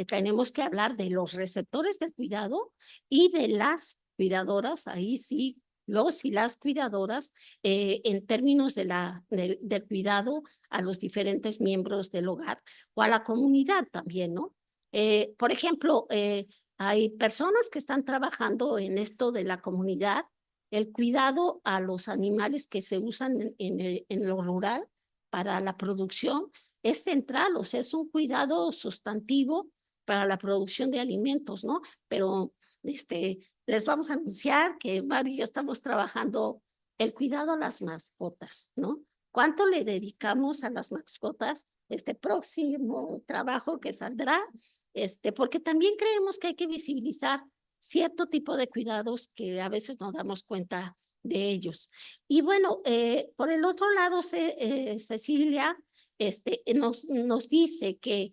tenemos que hablar de los receptores del cuidado y de las cuidadoras, ahí sí, los y las cuidadoras, en términos del cuidado a los diferentes miembros del hogar o a la comunidad también, ¿no? Por ejemplo, hay personas que están trabajando en esto de la comunidad, el cuidado a los animales que se usan en lo rural para la producción es central, o sea, es un cuidado sustantivo para la producción de alimentos, ¿no? Pero les vamos a anunciar que Mari y yo estamos trabajando el cuidado a las mascotas, ¿no? ¿Cuánto le dedicamos a las mascotas? Este próximo trabajo que saldrá, porque también creemos que hay que visibilizar cierto tipo de cuidados que a veces no damos cuenta de ellos. Y bueno, por el otro lado, Cecilia nos dice que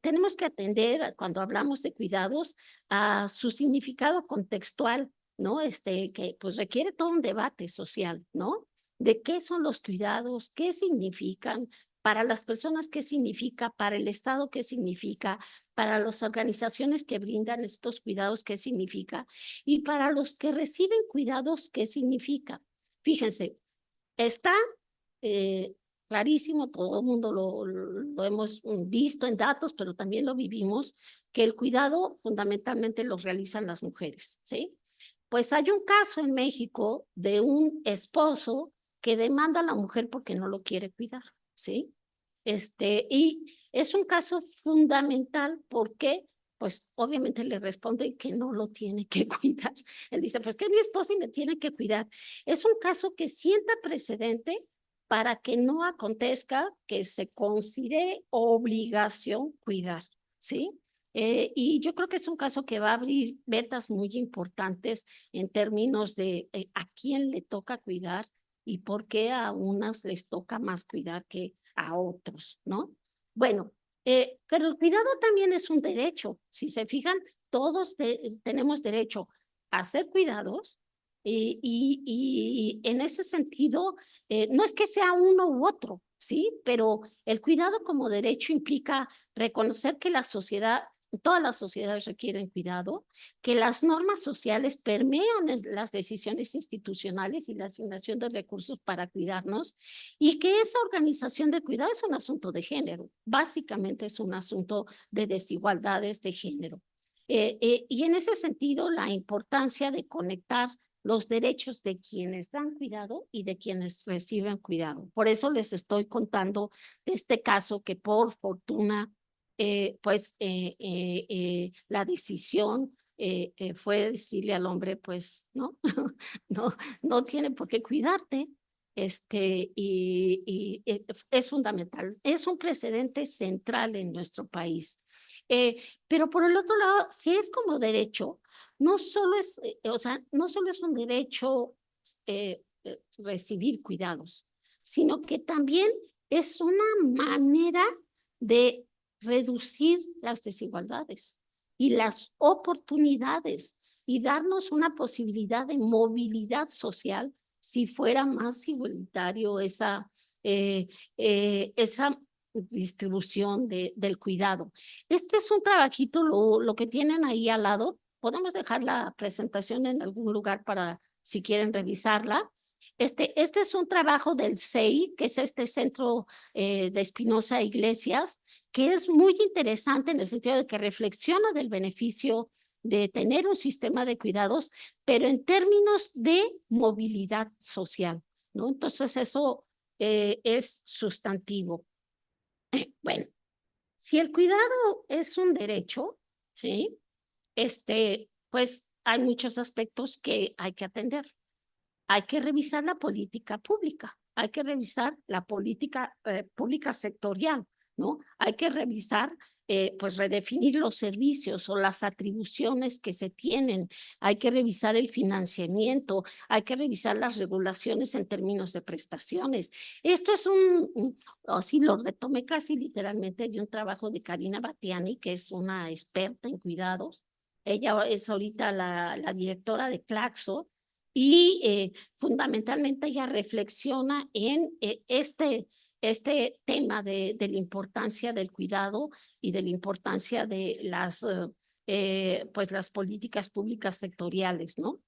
tenemos que atender, cuando hablamos de cuidados, a su significado contextual, ¿no? Que pues requiere todo un debate social, ¿no? de qué son los cuidados, qué significan, para las personas qué significa, para el Estado qué significa, para las organizaciones que brindan estos cuidados qué significa y para los que reciben cuidados qué significa. Fíjense, está clarísimo, todo el mundo lo hemos visto en datos, pero también lo vivimos, que el cuidado fundamentalmente lo realizan las mujeres, ¿sí? Pues hay un caso en México de un esposo que demanda a la mujer porque no lo quiere cuidar, ¿sí? Y es un caso fundamental porque, pues obviamente le responde que no lo tiene que cuidar. Él dice, pues que es mi esposa y me tiene que cuidar. Es un caso que sienta precedente para que no acontezca que se considere obligación cuidar, ¿sí? Y yo creo que es un caso que va a abrir vetas muy importantes en términos de a quién le toca cuidar y por qué a unas les toca más cuidar que a otros, ¿no? Bueno, pero el cuidado también es un derecho. Si se fijan, todos tenemos derecho a ser cuidados y en ese sentido, no es que sea uno u otro, ¿sí? Pero el cuidado como derecho implica reconocer que la sociedad, todas las sociedades requieren cuidado, que las normas sociales permean las decisiones institucionales y la asignación de recursos para cuidarnos, y que esa organización de cuidado es un asunto de género, básicamente es un asunto de desigualdades de género. Y en ese sentido, la importancia de conectar los derechos de quienes dan cuidado y de quienes reciben cuidado. Por eso les estoy contando de este caso que por fortuna, la decisión fue decirle al hombre, pues no, no tiene por qué cuidarte. Es fundamental, es un precedente central en nuestro país. Pero por el otro lado, si es como derecho, no solo es, o sea, no solo es un derecho recibir cuidados, sino que también es una manera de reducir las desigualdades y las oportunidades y darnos una posibilidad de movilidad social si fuera más igualitario esa distribución del cuidado. Este es un trabajito, lo que tienen ahí al lado. Podemos dejar la presentación en algún lugar para si quieren revisarla. Este es un trabajo del CEI, que es este Centro de Espinosa Iglesias, que es muy interesante en el sentido de que reflexiona del beneficio de tener un sistema de cuidados, pero en términos de movilidad social, ¿no? Entonces eso es sustantivo. Bueno, si el cuidado es un derecho, ¿sí? Pues hay muchos aspectos que hay que atender. Hay que revisar la política pública, hay que revisar la política pública sectorial, ¿no? Hay que revisar, pues redefinir los servicios o las atribuciones que se tienen, hay que revisar el financiamiento, hay que revisar las regulaciones en términos de prestaciones. Esto es así lo retomé casi literalmente de un trabajo de Karina Batiani, que es una experta en cuidados. Ella es ahorita la directora de Claxo, y fundamentalmente ella reflexiona en este tema de la importancia del cuidado y de la importancia de pues las políticas públicas sectoriales, ¿no?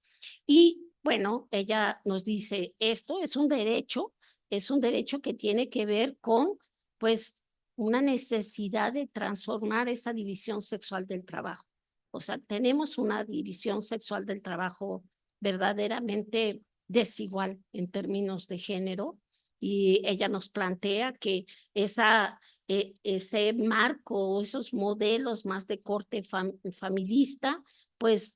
Y bueno, ella nos dice, esto es un derecho que tiene que ver con, pues, una necesidad de transformar esa división sexual del trabajo. O sea, tenemos una división sexual del trabajo verdaderamente desigual en términos de género, y ella nos plantea que ese marco, esos modelos más de corte familista, pues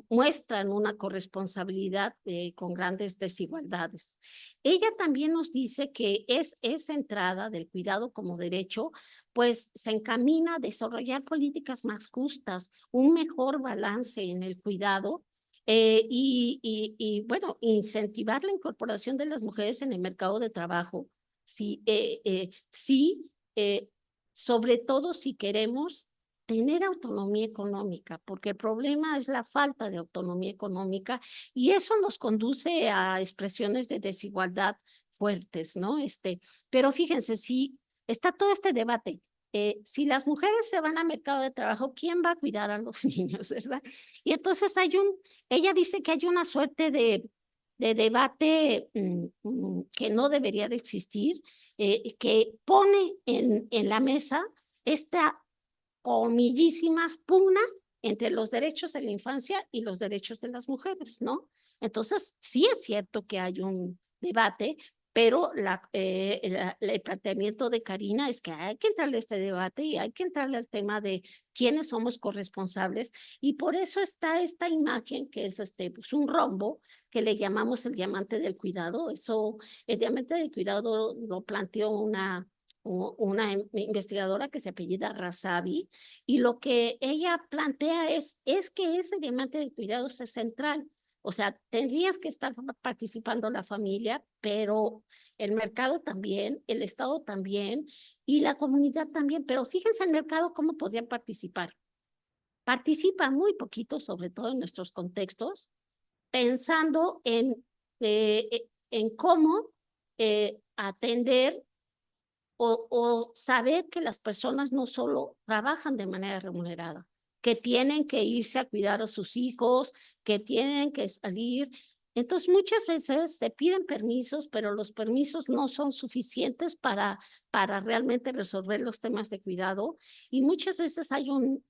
muestran una corresponsabilidad con grandes desigualdades. Ella también nos dice que esa entrada del cuidado como derecho, pues se encamina a desarrollar políticas más justas, un mejor balance en el cuidado, bueno, incentivar la incorporación de las mujeres en el mercado de trabajo. Sí, sí, sobre todo si queremos tener autonomía económica, porque el problema es la falta de autonomía económica y eso nos conduce a expresiones de desigualdad fuertes, ¿no? Pero fíjense, si está todo este debate, si las mujeres se van al mercado de trabajo, ¿quién va a cuidar a los niños, verdad? Y entonces ella dice que hay una suerte de debate que no debería de existir, que pone en la mesa esta comillísimas pugna entre los derechos de la infancia y los derechos de las mujeres, ¿no? Entonces, sí es cierto que hay un debate, pero el planteamiento de Karina es que hay que entrarle a este debate y hay que entrarle al tema de quiénes somos corresponsables, y por eso está esta imagen que es pues un rombo que le llamamos el diamante del cuidado. El diamante del cuidado lo planteó una investigadora que se apellida Razavi, y lo que ella plantea es que ese diamante del cuidado es central. O sea, tendrías que estar participando la familia, pero el mercado también, el Estado también y la comunidad también. Pero fíjense el mercado cómo podrían participar. Participa muy poquito, sobre todo en nuestros contextos, pensando en cómo atender o saber que las personas no solo trabajan de manera remunerada, que tienen que irse a cuidar a sus hijos, que tienen que salir. Entonces, muchas veces se piden permisos, pero los permisos no son suficientes para realmente resolver los temas de cuidado, y muchas veces hay un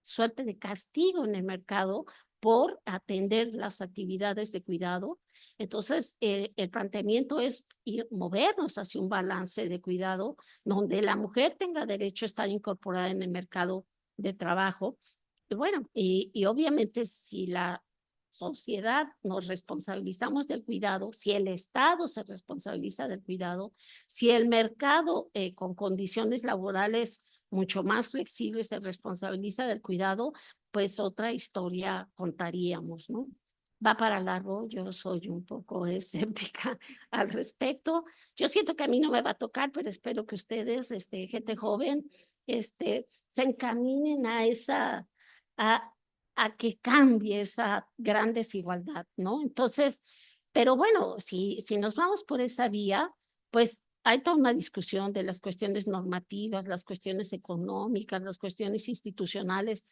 suerte de castigo en el mercado por atender las actividades de cuidado. Entonces, el planteamiento es movernos hacia un balance de cuidado donde la mujer tenga derecho a estar incorporada en el mercado de trabajo. Y bueno, y obviamente si la sociedad nos responsabilizamos del cuidado, si el Estado se responsabiliza del cuidado, si el mercado con condiciones laborales mucho más flexibles se responsabiliza del cuidado, pues otra historia contaríamos, ¿no? Va para largo, yo soy un poco escéptica al respecto. Yo siento que a mí no me va a tocar, pero espero que ustedes, gente joven, se encaminen a, a que cambie esa gran desigualdad, ¿no? Entonces, pero bueno, si nos vamos por esa vía, pues hay toda una discusión de las cuestiones normativas, las cuestiones económicas, las cuestiones institucionales,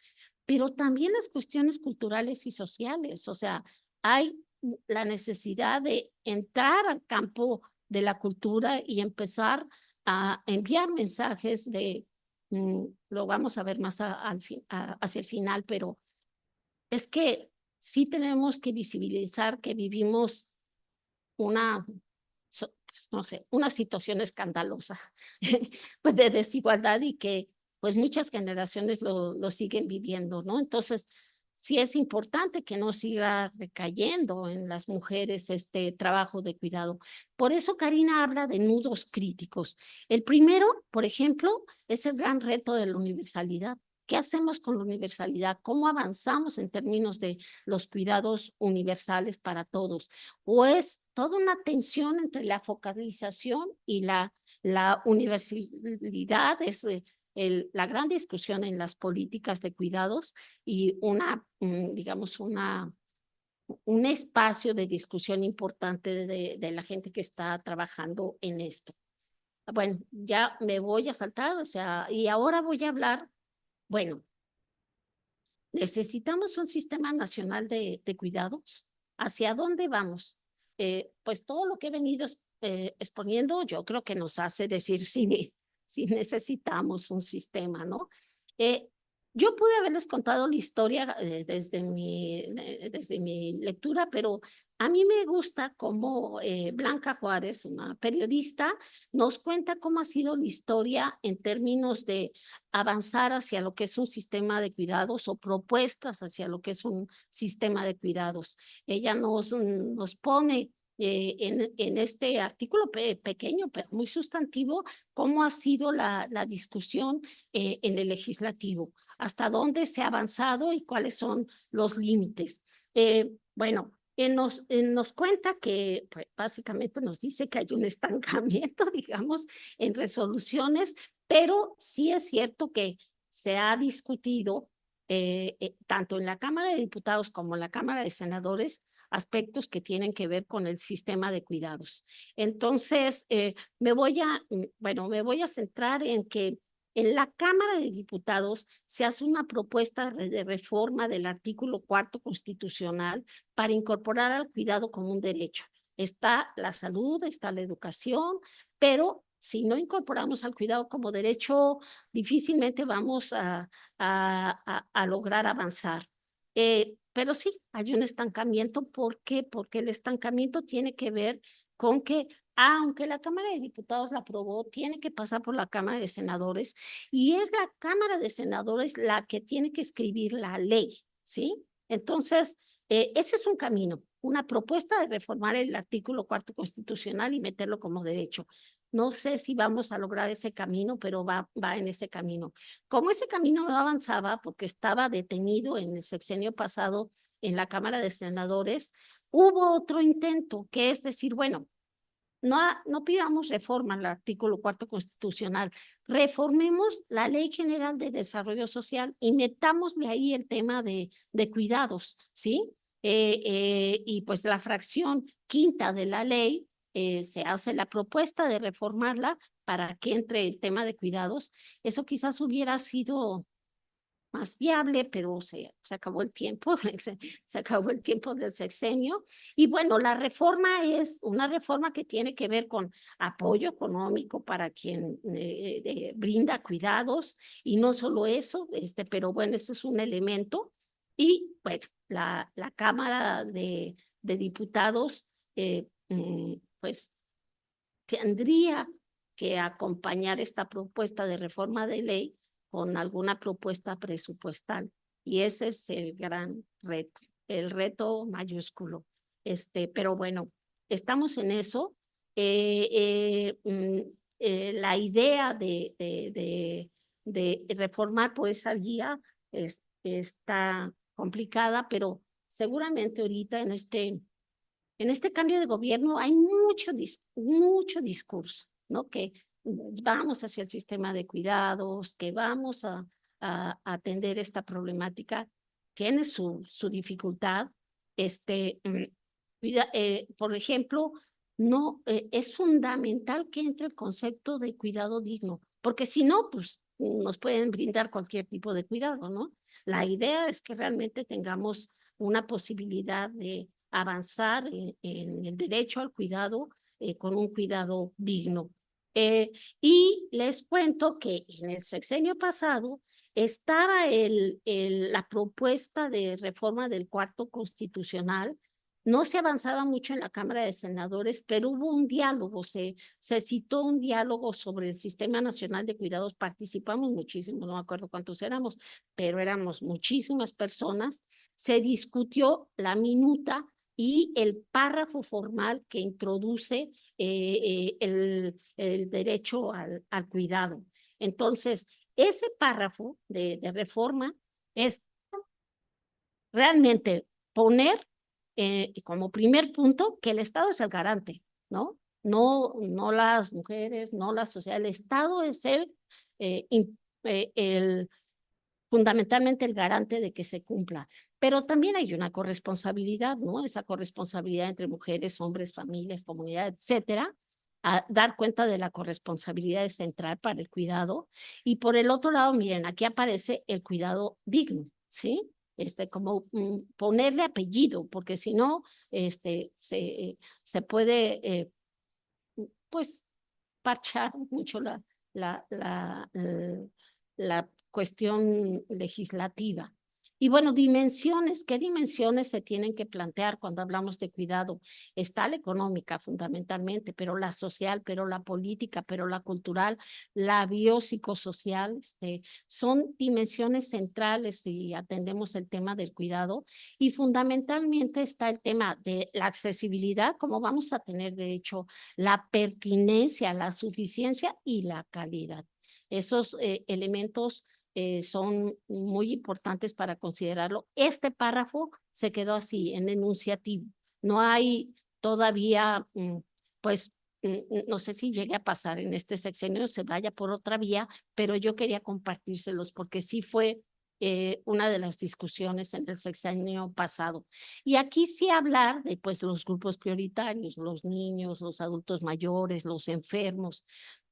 pero también las cuestiones culturales y sociales. O sea, hay la necesidad de entrar al campo de la cultura y empezar a enviar mensajes lo vamos a ver más hacia el final, pero es que sí tenemos que visibilizar que vivimos una, pues, no sé, una situación escandalosa pues de desigualdad, y que pues muchas generaciones lo siguen viviendo, ¿no? Entonces, sí es importante que no siga recayendo en las mujeres este trabajo de cuidado. Por eso Karina habla de nudos críticos. El primero, por ejemplo, es el gran reto de la universalidad. ¿Qué hacemos con la universalidad? ¿Cómo avanzamos en términos de los cuidados universales para todos? ¿O es toda una tensión entre la focalización y la universalidad? Es la gran discusión en las políticas de cuidados y digamos, un espacio de discusión importante de la gente que está trabajando en esto. Bueno, ya me voy a saltar, o sea, y ahora voy a hablar, bueno, necesitamos un sistema nacional de cuidados. ¿Hacia dónde vamos? Pues todo lo que he venido exponiendo, yo creo que nos hace decir si necesitamos un sistema, ¿no? Eh, yo pude haberles contado la historia desde mi lectura, pero a mí me gusta cómo Blanca Juárez, una periodista, nos cuenta cómo ha sido la historia en términos de avanzar hacia lo que es un sistema de cuidados o propuestas hacia lo que es un sistema de cuidados. Ella nos pone en este artículo pequeño, pero muy sustantivo, cómo ha sido la discusión en el legislativo, hasta dónde se ha avanzado y cuáles son los límites. Bueno, nos cuenta que pues, básicamente nos dice que hay un estancamiento, digamos, en resoluciones, pero sí es cierto que se ha discutido tanto en la Cámara de Diputados como en la Cámara de Senadores aspectos que tienen que ver con el sistema de cuidados. Entonces, me voy a centrar en que en la Cámara de Diputados se hace una propuesta de reforma del artículo 4 constitucional para incorporar al cuidado como un derecho. Está la salud, está la educación, pero si no incorporamos al cuidado como derecho, difícilmente vamos a lograr avanzar. Pero sí, hay un estancamiento. ¿Por qué? Porque el estancamiento tiene que ver con que, aunque la Cámara de Diputados la aprobó, tiene que pasar por la Cámara de Senadores y es la Cámara de Senadores la que tiene que escribir la ley, ¿sí? Entonces, ese es un camino, una propuesta de reformar el artículo 4 constitucional y meterlo como derecho. No sé si vamos a lograr ese camino, pero va en ese camino. Como ese camino no avanzaba porque estaba detenido en el sexenio pasado en la Cámara de Senadores, hubo otro intento, que es decir, bueno, no pidamos reforma al artículo 4 constitucional, reformemos la Ley General de Desarrollo Social y metámosle ahí el tema de cuidados, ¿sí? Y pues la fracción quinta de la ley se hace la propuesta de reformarla para que entre el tema de cuidados. Eso quizás hubiera sido más viable, pero se acabó el tiempo, se acabó el tiempo del sexenio. Y bueno, la reforma es una reforma que tiene que ver con apoyo económico para quien brinda cuidados, y no solo eso, pero bueno, ese es un elemento. Y bueno, la Cámara de Diputados, pues tendría que acompañar esta propuesta de reforma de ley con alguna propuesta presupuestal. Y ese es el gran reto, el reto mayúsculo. Pero bueno, estamos en eso. La idea de reformar por esa vía está complicada, pero seguramente ahorita en este cambio de gobierno hay mucho discurso, ¿no? Que vamos hacia el sistema de cuidados, que vamos a atender esta problemática. Tiene su dificultad. Por ejemplo, no, es fundamental que entre el concepto de cuidado digno, porque si no, pues nos pueden brindar cualquier tipo de cuidado, ¿no? La idea es que realmente tengamos una posibilidad de avanzar en el derecho al cuidado con un cuidado digno. Y les cuento que en el sexenio pasado estaba la propuesta de reforma del cuarto constitucional. No se avanzaba mucho en la Cámara de Senadores, pero hubo un diálogo, se citó un diálogo sobre el Sistema Nacional de Cuidados. Participamos muchísimo, no me acuerdo cuántos éramos, pero éramos muchísimas personas. Se discutió la minuta y el párrafo formal que introduce el derecho al cuidado. Entonces, ese párrafo de reforma es realmente poner como primer punto que el Estado es el garante, ¿no? No las mujeres, no la sociedad. El Estado es fundamentalmente el garante de que se cumpla. Pero también hay una corresponsabilidad, ¿no? Esa corresponsabilidad entre mujeres, hombres, familias, comunidad, etcétera, a dar cuenta de la corresponsabilidad central para el cuidado. Y por el otro lado, miren, aquí aparece el cuidado digno, ¿sí? Como ponerle apellido, porque si no, se puede, pues, parchar mucho la cuestión legislativa. Y bueno, dimensiones, ¿qué dimensiones se tienen que plantear cuando hablamos de cuidado? Está la económica fundamentalmente, pero la social, pero la política, pero la cultural, la biopsicosocial, son dimensiones centrales si atendemos el tema del cuidado. Y fundamentalmente está el tema de la accesibilidad, como vamos a tener de hecho la pertinencia, la suficiencia y la calidad. Esos elementos son muy importantes para considerarlo. Este párrafo se quedó así, en enunciativo. No hay todavía, pues, no sé si llegue a pasar en este sexenio, se vaya por otra vía, pero yo quería compartírselos porque sí fue una de las discusiones en el sexenio pasado. Y aquí sí hablar de pues los grupos prioritarios, los niños, los adultos mayores, los enfermos.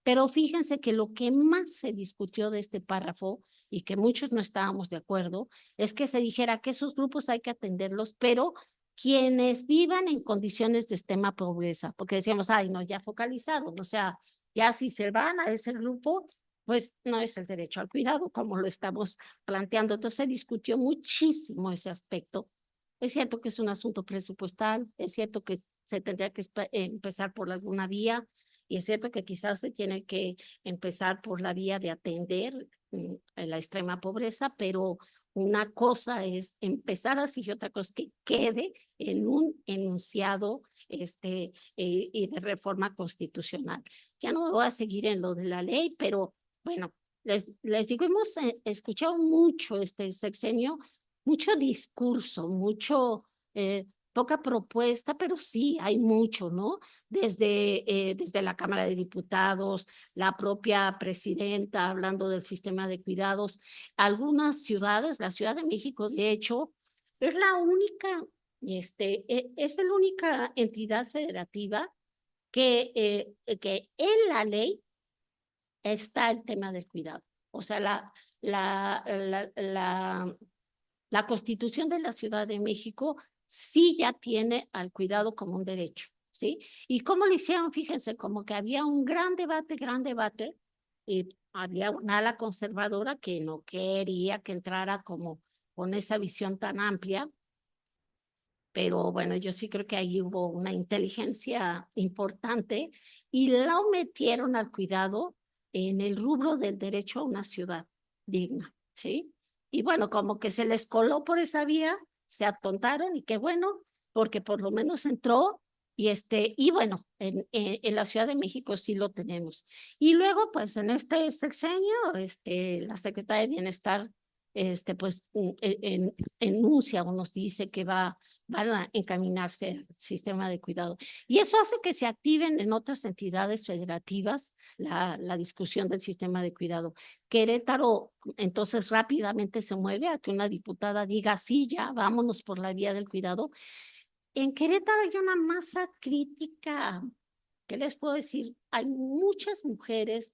Pero fíjense que lo que más se discutió de este párrafo y que muchos no estábamos de acuerdo es que se dijera que esos grupos hay que atenderlos, pero quienes vivan en condiciones de extrema pobreza, porque decíamos, ay, no, ya focalizados, o sea, ya si se van a ese grupo, pues no es el derecho al cuidado, como lo estamos planteando. Entonces se discutió muchísimo ese aspecto. Es cierto que es un asunto presupuestal, es cierto que se tendría que empezar por alguna vía, y es cierto que quizás se tiene que empezar por la vía de atender la extrema pobreza, pero una cosa es empezar así y otra cosa es que quede en un enunciado y de reforma constitucional. Ya no me voy a seguir en lo de la ley, pero bueno, les digo, hemos escuchado mucho este sexenio, mucho discurso, poca propuesta, pero sí hay mucho, ¿no? Desde la Cámara de Diputados, la propia presidenta hablando del sistema de cuidados. Algunas ciudades, la Ciudad de México, de hecho, es la única, es la única entidad federativa que en la ley está el tema del cuidado. O sea, la, la, la, la Constitución de la Ciudad de México sí ya tiene al cuidado como un derecho, ¿sí? ¿Y cómo lo hicieron? Fíjense, como que había un gran debate, y había una ala conservadora que no quería que entrara como con esa visión tan amplia, pero bueno, yo sí creo que ahí hubo una inteligencia importante y la metieron al cuidado en el rubro del derecho a una ciudad digna, ¿sí? Y bueno, como que se les coló por esa vía, se atontaron y qué bueno, porque por lo menos entró y bueno, en la Ciudad de México sí lo tenemos. Y luego, pues en este sexenio, la Secretaría de Bienestar, pues enuncia o nos dice que van a encaminarse al sistema de cuidado. Y eso hace que se activen en otras entidades federativas la discusión del sistema de cuidado. Querétaro, entonces, rápidamente se mueve a que una diputada diga, sí, ya, vámonos por la vía del cuidado. En Querétaro hay una masa crítica. ¿Qué les puedo decir? Hay muchas mujeres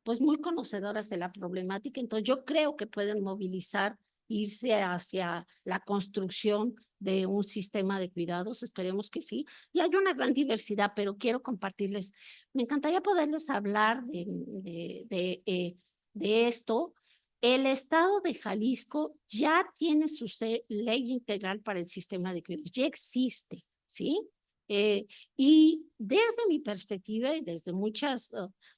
pues muy conocedoras de la problemática, entonces yo creo que pueden movilizar, irse hacia la construcción de un sistema de cuidados, esperemos que sí, y hay una gran diversidad, pero quiero compartirles, me encantaría poderles hablar de esto. El estado de Jalisco ya tiene su ley integral para el sistema de cuidados, ya existe, ¿sí? Y desde mi perspectiva y desde muchas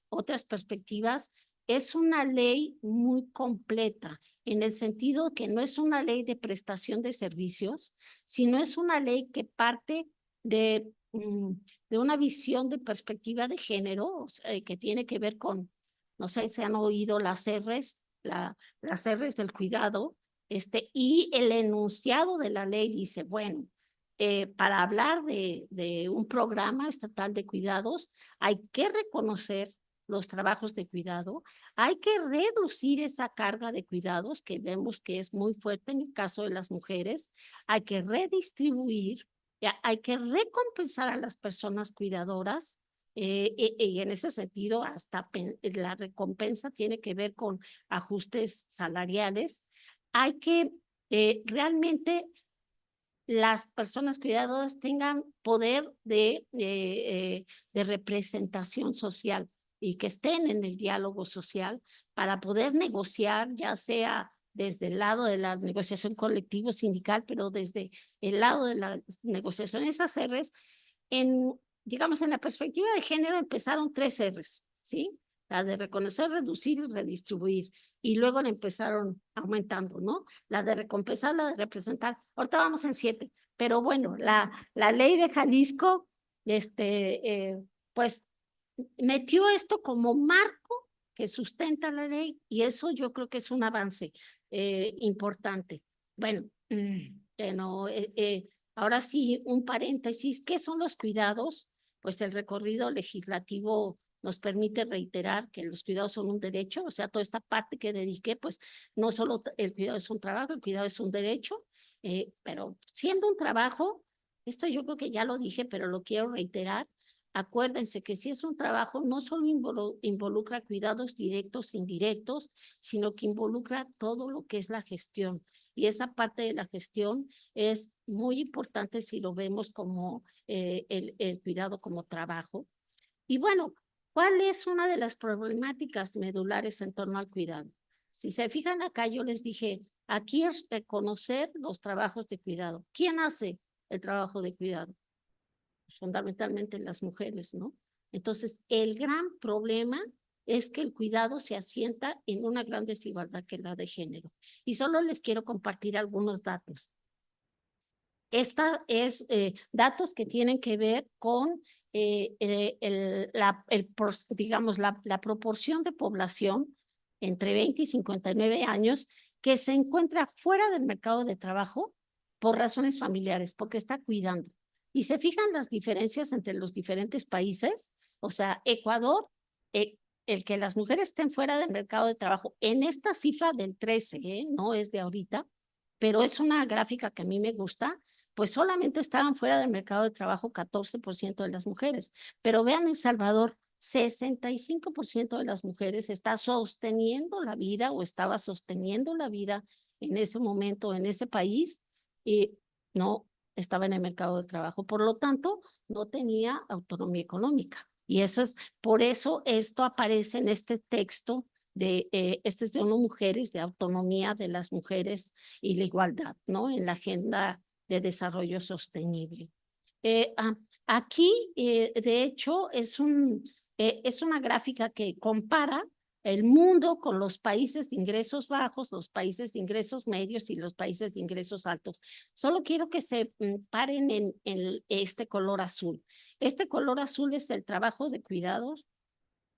otras perspectivas, es una ley muy completa, en el sentido que no es una ley de prestación de servicios, sino es una ley que parte de, de una visión de perspectiva de género, o sea, que tiene que ver con, no sé si han oído las R's, las R's del cuidado, y el enunciado de la ley dice, bueno, para hablar de un programa estatal de cuidados, hay que reconocer los trabajos de cuidado, hay que reducir esa carga de cuidados que vemos que es muy fuerte en el caso de las mujeres, hay que redistribuir, hay que recompensar a las personas cuidadoras, y en ese sentido hasta la recompensa tiene que ver con ajustes salariales, hay que realmente las personas cuidadoras tengan poder de representación social y que estén en el diálogo social para poder negociar, ya sea desde el lado de la negociación colectivo sindical, pero desde el lado de la negociación, esas R's, digamos, en la perspectiva de género empezaron 3 R's, ¿sí? La de reconocer, reducir y redistribuir. Y luego le empezaron aumentando, ¿no? La de recompensar, la de representar. Ahorita vamos en 7. Pero bueno, la ley de Jalisco, pues metió esto como marco que sustenta la ley y eso yo creo que es un avance importante. Bueno, no, Ahora sí, un paréntesis, ¿qué son los cuidados? Pues el recorrido legislativo nos permite reiterar que los cuidados son un derecho, o sea, toda esta parte que dediqué, pues no solo el cuidado es un trabajo, el cuidado es un derecho, pero siendo un trabajo, esto yo creo que ya lo dije, pero lo quiero reiterar, acuérdense que si es un trabajo, no solo involucra cuidados directos e indirectos, sino que involucra todo lo que es la gestión. Y esa parte de la gestión es muy importante si lo vemos como el cuidado como trabajo. Y bueno, ¿cuál es una de las problemáticas medulares en torno al cuidado? Si se fijan acá, yo les dije, aquí es reconocer los trabajos de cuidado. ¿Quién hace el trabajo de cuidado? Fundamentalmente las mujeres, ¿no? Entonces, el gran problema es que el cuidado se asienta en una gran desigualdad que es la de género. Y solo les quiero compartir algunos datos. Esta es datos que tienen que ver con digamos, la proporción de población entre 20 y 59 años que se encuentra fuera del mercado de trabajo por razones familiares, porque está cuidando. Y se fijan las diferencias entre los diferentes países, o sea, Ecuador, el que las mujeres estén fuera del mercado de trabajo en esta cifra del 13, no es de ahorita, pero es una gráfica que a mí me gusta, pues solamente estaban fuera del mercado de trabajo 14% de las mujeres. Pero vean El Salvador, 65% de las mujeres está sosteniendo la vida o estaba sosteniendo la vida en ese momento, en ese país, y no estaba en el mercado de trabajo. Por lo tanto, no tenía autonomía económica. Y eso es, por eso esto aparece en este texto este es de ONU Mujeres, de autonomía de las mujeres y la igualdad, ¿no? En la agenda de desarrollo sostenible. Aquí, de hecho, es una gráfica que compara el mundo con los países de ingresos bajos, los países de ingresos medios y los países de ingresos altos. Solo quiero que se paren en este color azul. Este color azul es el trabajo de cuidados.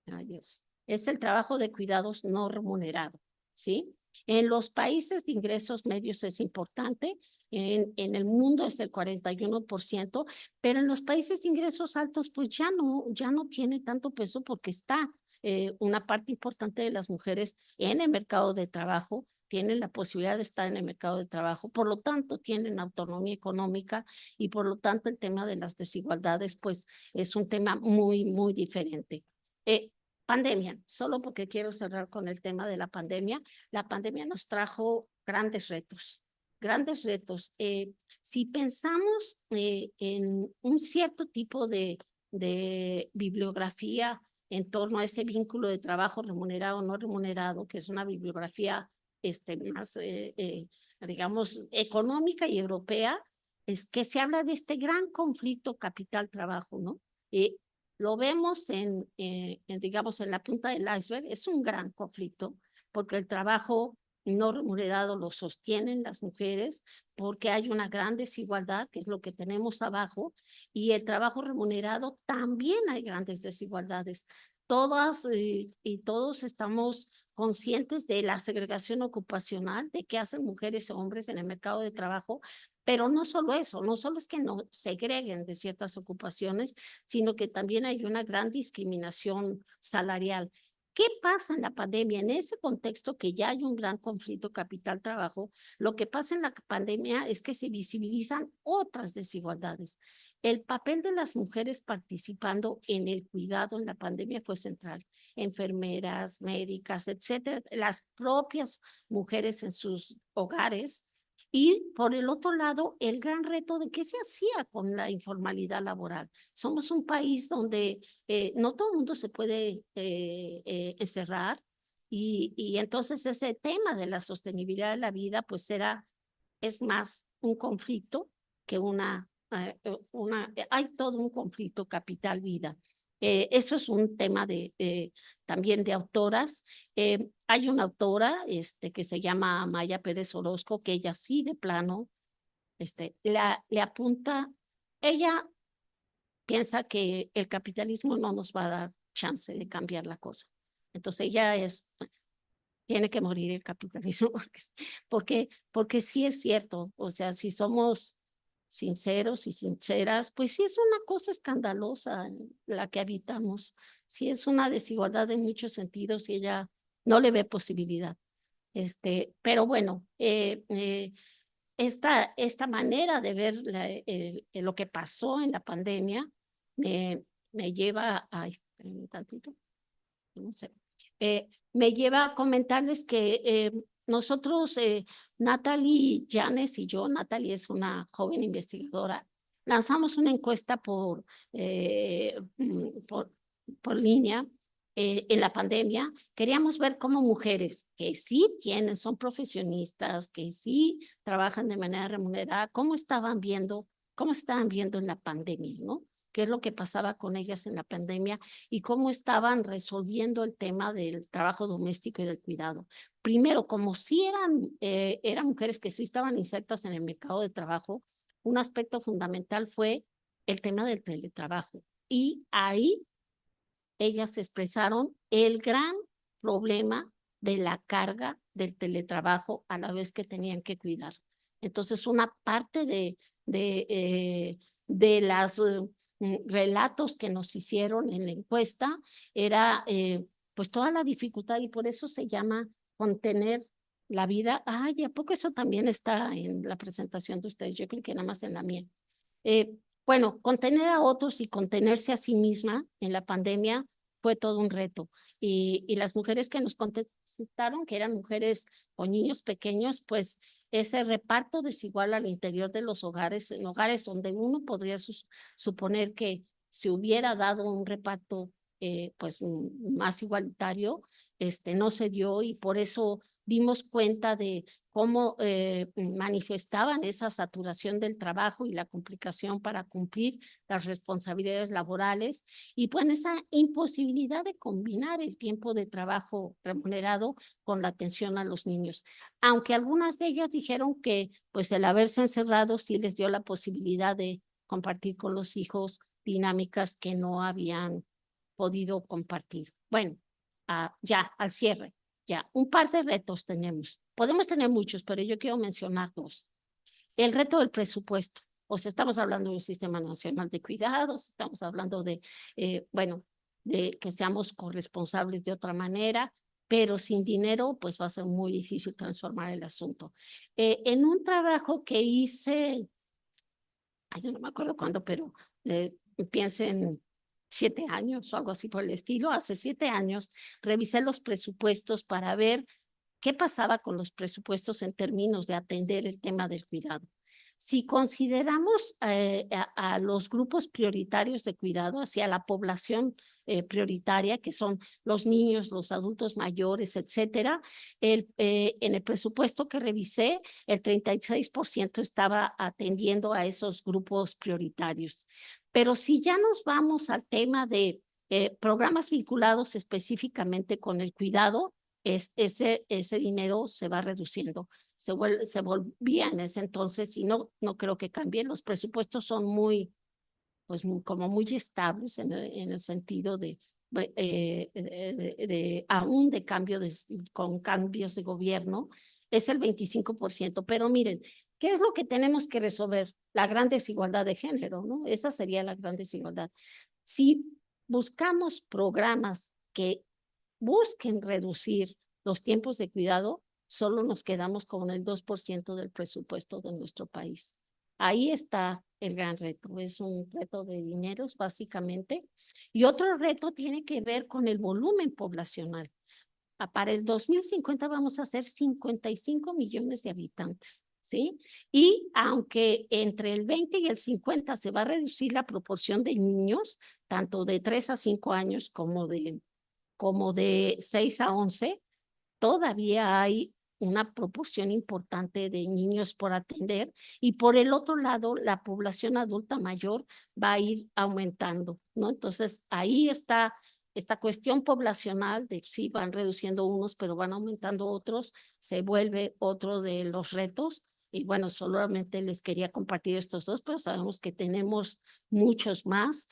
Ay, Dios. Es el trabajo de cuidados no remunerado, ¿sí? En los países de ingresos medios es importante, en el mundo es el 41%, pero en los países de ingresos altos pues ya no tiene tanto peso porque está una parte importante de las mujeres en el mercado de trabajo, tienen la posibilidad de estar en el mercado de trabajo, por lo tanto tienen autonomía económica y por lo tanto el tema de las desigualdades pues es un tema muy, muy diferente. Pandemia, solo porque quiero cerrar con el tema de la pandemia. La pandemia nos trajo grandes retos, grandes retos. Si pensamos en un cierto tipo de bibliografía en torno a ese vínculo de trabajo remunerado o no remunerado, que es una bibliografía más, digamos, económica y europea, es que se habla de este gran conflicto capital-trabajo, ¿no? Lo vemos digamos, en la punta del iceberg, es un gran conflicto, porque el trabajo no remunerado lo sostienen las mujeres, porque hay una gran desigualdad, que es lo que tenemos abajo, y el trabajo remunerado también hay grandes desigualdades. Todas y todos estamos conscientes de la segregación ocupacional, de qué hacen mujeres o hombres en el mercado de trabajo, pero no solo eso, no solo es que no segreguen de ciertas ocupaciones, sino que también hay una gran discriminación salarial. ¿Qué pasa en la pandemia? En ese contexto que ya hay un gran conflicto capital-trabajo, lo que pasa en la pandemia es que se visibilizan otras desigualdades. El papel de las mujeres participando en el cuidado en la pandemia fue central. Enfermeras, médicas, etcétera, las propias mujeres en sus hogares. Y por el otro lado, el gran reto de qué se hacía con la informalidad laboral. Somos un país donde no todo el mundo se puede encerrar y entonces ese tema de la sostenibilidad de la vida pues es más un conflicto que hay todo un conflicto capital-vida. Eso es un tema también de autoras. Hay una autora que se llama Maya Pérez Orozco, que ella sí de plano le apunta, ella piensa que el capitalismo no nos va a dar chance de cambiar la cosa. Entonces ella tiene que morir el capitalismo porque sí es cierto, o sea, si somos sinceros y sinceras, pues sí es una cosa escandalosa la que habitamos, sí es una desigualdad en muchos sentidos y ella no le ve posibilidad. Pero bueno, esta manera de ver lo que pasó en la pandemia me lleva a, ay, espérame un tantito, no sé, me lleva a comentarles que nosotros, Natalie Llanes y yo, Natalie es una joven investigadora, lanzamos una encuesta por línea en la pandemia. Queríamos ver cómo mujeres que sí son profesionistas, que sí trabajan de manera remunerada, cómo estaban cómo estaban viendo en la pandemia, ¿no? ¿Qué es lo que pasaba con ellas en la pandemia y cómo estaban resolviendo el tema del trabajo doméstico y del cuidado? Primero, como si eran mujeres que sí estaban insertas en el mercado de trabajo, un aspecto fundamental fue el tema del teletrabajo. Y ahí ellas expresaron el gran problema de la carga del teletrabajo a la vez que tenían que cuidar. Entonces, una parte de las relatos que nos hicieron en la encuesta era pues toda la dificultad y por eso se llama contener la vida. Ay, ¿a poco eso también está en la presentación de ustedes? Yo creo que nada más en la mía. Eh, bueno, contener a otros y contenerse a sí misma en la pandemia fue todo un reto. Y las mujeres que nos contestaron, que eran mujeres con niños pequeños, pues ese reparto desigual al interior de los hogares, en hogares donde uno podría suponer que se hubiera dado un reparto pues más igualitario, no se dio y por eso dimos cuenta de cómo manifestaban esa saturación del trabajo y la complicación para cumplir las responsabilidades laborales y pues esa imposibilidad de combinar el tiempo de trabajo remunerado con la atención a los niños. Aunque algunas de ellas dijeron que pues el haberse encerrado sí les dio la posibilidad de compartir con los hijos dinámicas que no habían podido compartir. Bueno, ya al cierre. Ya, un par de retos tenemos. Podemos tener muchos, pero yo quiero mencionar dos. El reto del presupuesto. O sea, estamos hablando de un sistema nacional de cuidados, estamos hablando de, bueno, de que seamos corresponsables de otra manera, pero sin dinero, pues va a ser muy difícil transformar el asunto. En un trabajo que hice, ay, yo no me acuerdo cuándo, pero piensen 7 años o algo así por el estilo. Hace 7 años revisé los presupuestos para ver qué pasaba con los presupuestos en términos de atender el tema del cuidado. Si consideramos a los grupos prioritarios de cuidado hacia la población prioritaria, que son los niños, los adultos mayores, etcétera, en el presupuesto que revisé, el 36% estaba atendiendo a esos grupos prioritarios. Pero si ya nos vamos al tema de programas vinculados específicamente con el cuidado, ese dinero se va reduciendo. Se volvía en ese entonces y no creo que cambien. Los presupuestos son pues como muy estables en el sentido aún de cambio con cambios de gobierno, es el 25%. Pero miren, ¿qué es lo que tenemos que resolver? La gran desigualdad de género, ¿no? Esa sería la gran desigualdad. Si buscamos programas que busquen reducir los tiempos de cuidado, solo nos quedamos con el 2% del presupuesto de nuestro país. Ahí está el gran reto, es un reto de dineros básicamente. Y otro reto tiene que ver con el volumen poblacional. Para el 2050 vamos a ser 55 millones de habitantes, ¿sí? Y aunque entre el 20 y el 50 se va a reducir la proporción de niños, tanto de 3 a 5 años como de 6 a 11, todavía hay una proporción importante de niños por atender y por el otro lado, la población adulta mayor va a ir aumentando, ¿no? Entonces, ahí está esta cuestión poblacional de sí van reduciendo unos, pero van aumentando otros, se vuelve otro de los retos. Y bueno, solamente les quería compartir estos dos, pero sabemos que tenemos muchos más.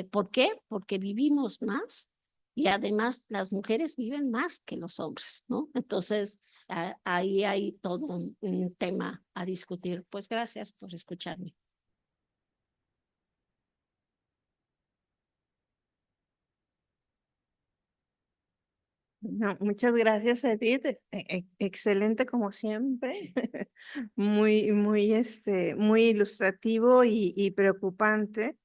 ¿Por qué? Porque vivimos más y además las mujeres viven más que los hombres, ¿no? Entonces, ahí hay todo un tema a discutir. Pues gracias por escucharme. No, muchas gracias, Edith. Excelente como siempre. Muy ilustrativo y preocupante.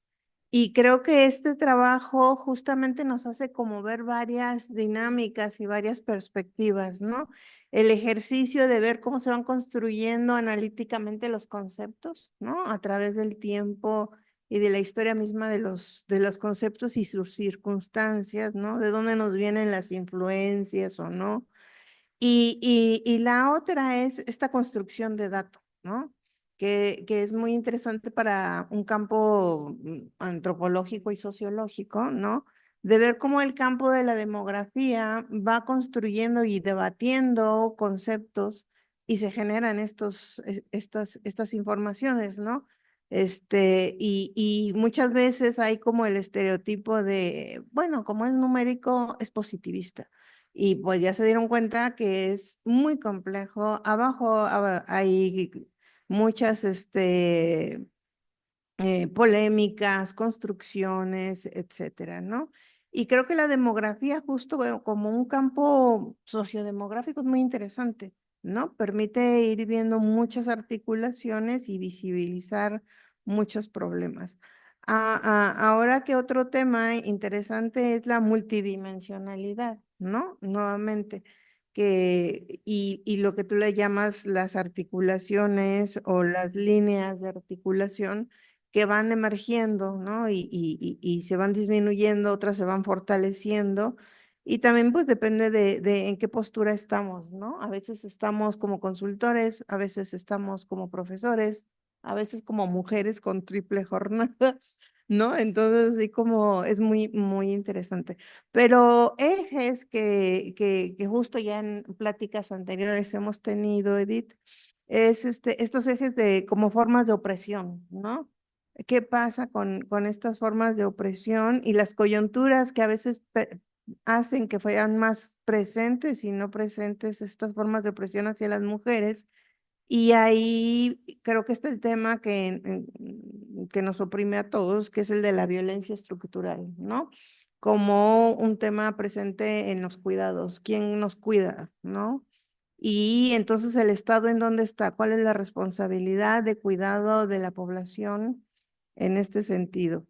Y creo que este trabajo justamente nos hace como ver varias dinámicas y varias perspectivas, ¿no? El ejercicio de ver cómo se van construyendo analíticamente los conceptos, ¿no? A través del tiempo y de la historia misma de los conceptos y sus circunstancias, ¿no? De dónde nos vienen las influencias o no. Y la otra es esta construcción de datos, ¿no? Que es muy interesante para un campo antropológico y sociológico, ¿no? De ver cómo el campo de la demografía va construyendo y debatiendo conceptos y se generan estas informaciones, ¿no? Y muchas veces hay como el estereotipo de, bueno, como es numérico, es positivista. Y pues ya se dieron cuenta que es muy complejo. Abajo hay muchas polémicas, construcciones, etcétera, ¿no? Y creo que la demografía, justo como un campo sociodemográfico, es muy interesante, ¿no? Permite ir viendo muchas articulaciones y visibilizar muchos problemas. Ahora que otro tema interesante es la multidimensionalidad, ¿no? Nuevamente, y lo que tú le llamas las articulaciones o las líneas de articulación que van emergiendo, ¿no? Y se van disminuyendo, otras se van fortaleciendo. Y también pues depende de en qué postura estamos, ¿no? A veces estamos como consultores, a veces estamos como profesores, a veces como mujeres con triple jornada, ¿no? Entonces sí como es muy interesante. Pero ejes que justo ya en pláticas anteriores hemos tenido, Edith, es estos ejes de como formas de opresión, ¿no? ¿Qué pasa con estas formas de opresión y las coyunturas que a veces hacen que fueran más presentes y no presentes estas formas de opresión hacia las mujeres? Y ahí creo que está el tema que nos oprime a todos, que es el de la violencia estructural, ¿no? Como un tema presente en los cuidados. ¿Quién nos cuida, no? Y entonces el Estado en dónde está, cuál es la responsabilidad de cuidado de la población en este sentido.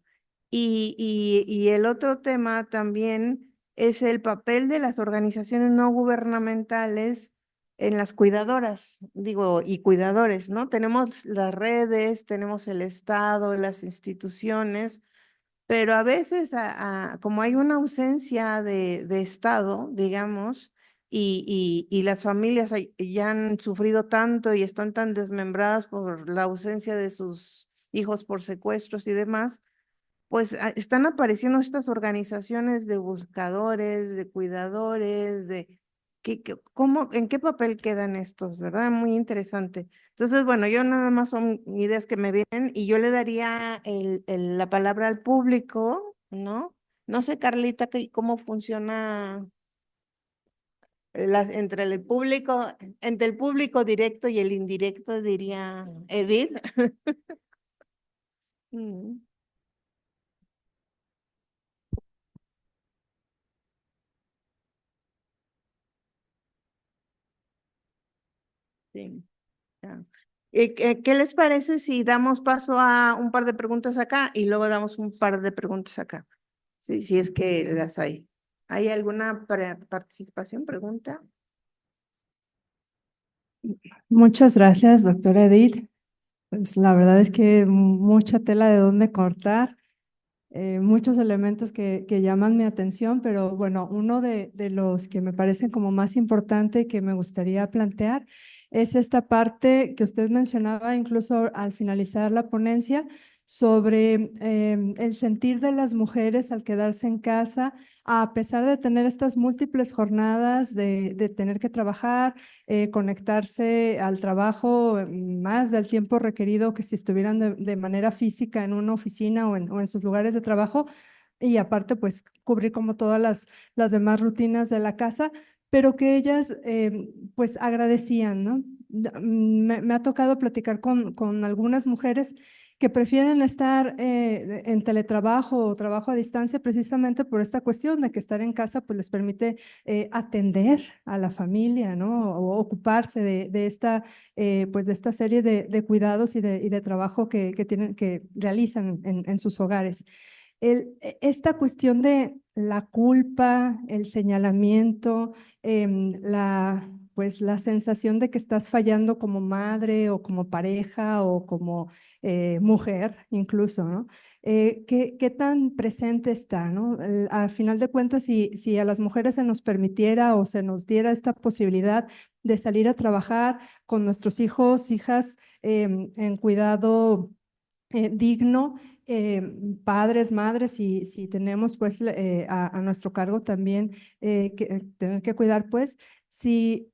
Y el otro tema también es el papel de las organizaciones no gubernamentales en las cuidadoras, digo, y cuidadores, ¿no? Tenemos las redes, tenemos el Estado, las instituciones, pero a veces, como hay una ausencia de Estado, digamos, y las familias ya han sufrido tanto y están tan desmembradas por la ausencia de sus hijos por secuestros y demás, pues están apareciendo estas organizaciones de buscadores, de cuidadores, ¿cómo, en qué papel quedan estos, verdad? Muy interesante. Entonces, bueno, yo nada más son ideas que me vienen y yo le daría la palabra al público, ¿no? No sé, Carlita, cómo funciona entre el público directo y el indirecto, diría Edith. Mm, sí. Ya. ¿Y qué les parece si damos paso a un par de preguntas acá y luego damos un par de preguntas acá? Sí, si es que las hay. ¿Hay alguna participación, pregunta? Muchas gracias, doctora Edith. Pues la verdad es que mucha tela de dónde cortar, muchos elementos que llaman mi atención, pero bueno, uno de los que me parecen como más importante y que me gustaría plantear es esta parte que usted mencionaba incluso al finalizar la ponencia sobre el sentir de las mujeres al quedarse en casa, a pesar de tener estas múltiples jornadas de tener que trabajar, conectarse al trabajo más del tiempo requerido que si estuvieran de manera física en una oficina o en sus lugares de trabajo y aparte pues cubrir como todas las demás rutinas de la casa, pero que ellas pues agradecían, ¿no? Me ha tocado platicar con algunas mujeres que prefieren estar en teletrabajo o trabajo a distancia precisamente por esta cuestión de que estar en casa pues les permite atender a la familia, ¿no? O ocuparse de esta, pues de esta serie de cuidados y de trabajo que realizan en sus hogares. Esta cuestión de la culpa, el señalamiento, pues la sensación de que estás fallando como madre o como pareja o como mujer incluso, ¿no? ¿Qué tan presente está, ¿no? A final de cuentas, si a las mujeres se nos permitiera o se nos diera esta posibilidad de salir a trabajar con nuestros hijos, hijas en cuidado digno, eh, padres, madres, si tenemos pues a nuestro cargo también tener que cuidar, pues si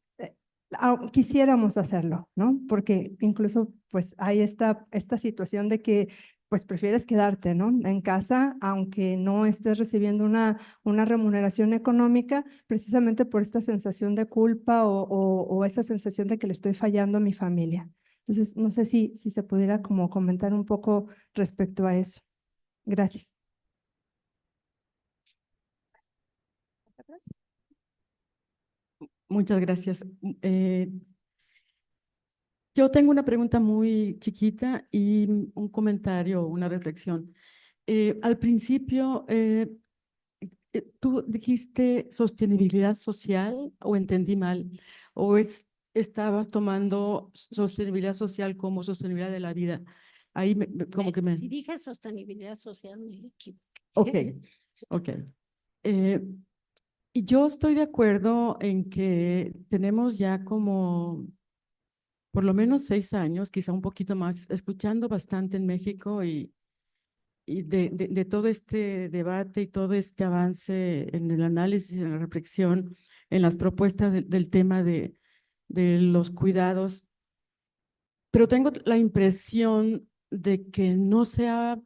quisiéramos hacerlo, ¿no? Porque incluso pues hay esta situación de que pues prefieres quedarte, ¿no? En casa, aunque no estés recibiendo una remuneración económica, precisamente por esta sensación de culpa o esa sensación de que le estoy fallando a mi familia. Entonces, no sé si se pudiera como comentar un poco respecto a eso. Gracias. Muchas gracias. Yo tengo una pregunta muy chiquita y un comentario, una reflexión. Al principio, tú dijiste sostenibilidad social o entendí mal, o estabas tomando sostenibilidad social como sostenibilidad de la vida. Ahí como que me... Si dije sostenibilidad social, me equivoqué. Ok, ok. Y yo estoy de acuerdo en que tenemos ya como por lo menos 6 años, quizá un poquito más, escuchando bastante en México y de todo este debate y todo este avance en el análisis, en la reflexión, en las propuestas del tema de los cuidados. Pero tengo la impresión de que no se ha,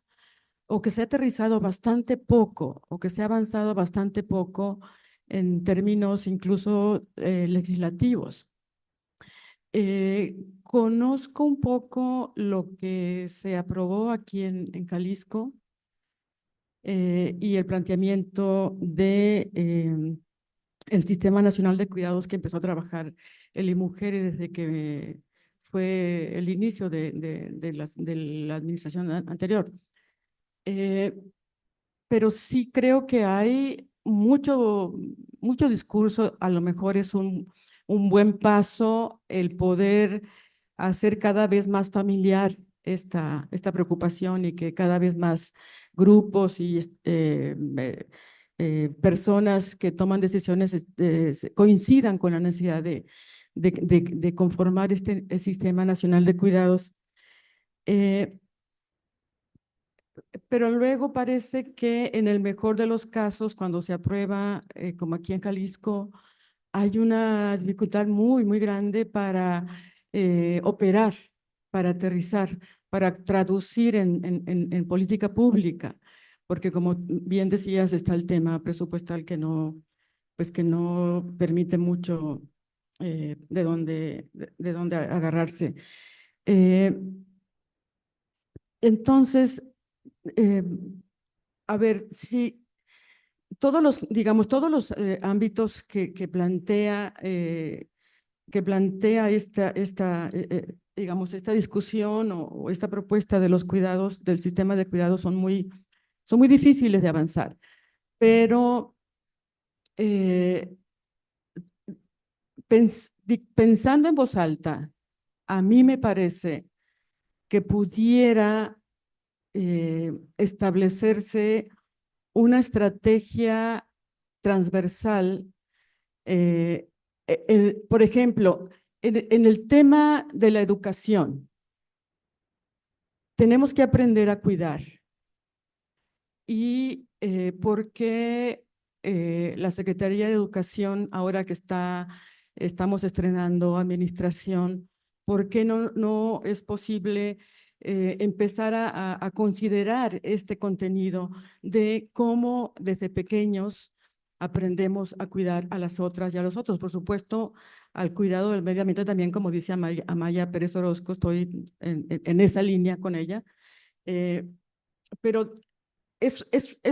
o que se ha aterrizado bastante poco, o que se ha avanzado bastante poco en términos incluso legislativos. Conozco un poco lo que se aprobó aquí en Jalisco y el planteamiento de el Sistema Nacional de Cuidados que empezó a trabajar el IMUJER desde que fue el inicio de la administración anterior. Pero sí creo que hay mucho discurso, a lo mejor es un buen paso el poder hacer cada vez más familiar esta preocupación y que cada vez más grupos y personas que toman decisiones coincidan con la necesidad de conformar este Sistema Nacional de Cuidados. Pero luego parece que en el mejor de los casos, cuando se aprueba, como aquí en Jalisco, hay una dificultad muy grande para operar, para aterrizar, para traducir en política pública, porque como bien decías, está el tema presupuestal pues que no permite mucho de dónde agarrarse. Entonces, eh, a ver, si digamos, todos los ámbitos que plantea digamos, esta discusión o esta propuesta de los cuidados, del sistema de cuidados son muy difíciles de avanzar, pero pensando en voz alta, a mí me parece que pudiera establecerse una estrategia transversal. Por ejemplo, en el tema de la educación, tenemos que aprender a cuidar. Y por qué la Secretaría de Educación, ahora que estamos estrenando administración, ¿por qué no es posible empezar a considerar este contenido de cómo desde pequeños aprendemos a cuidar a las otras y a los otros. Por supuesto, al cuidado del medio ambiente también, como dice Amaya Pérez Orozco, estoy en esa línea con ella. Pero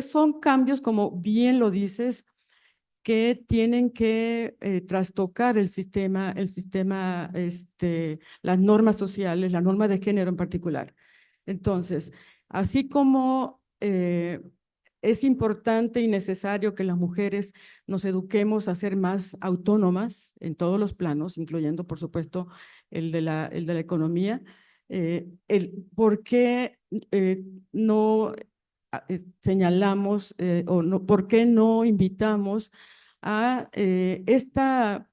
son cambios, como bien lo dices, que tienen que trastocar el sistema, las normas sociales, la norma de género en particular. Entonces, así como es importante y necesario que las mujeres nos eduquemos a ser más autónomas en todos los planos, incluyendo, por supuesto, el de la economía, ¿por qué no señalamos o no, por qué no invitamos a esta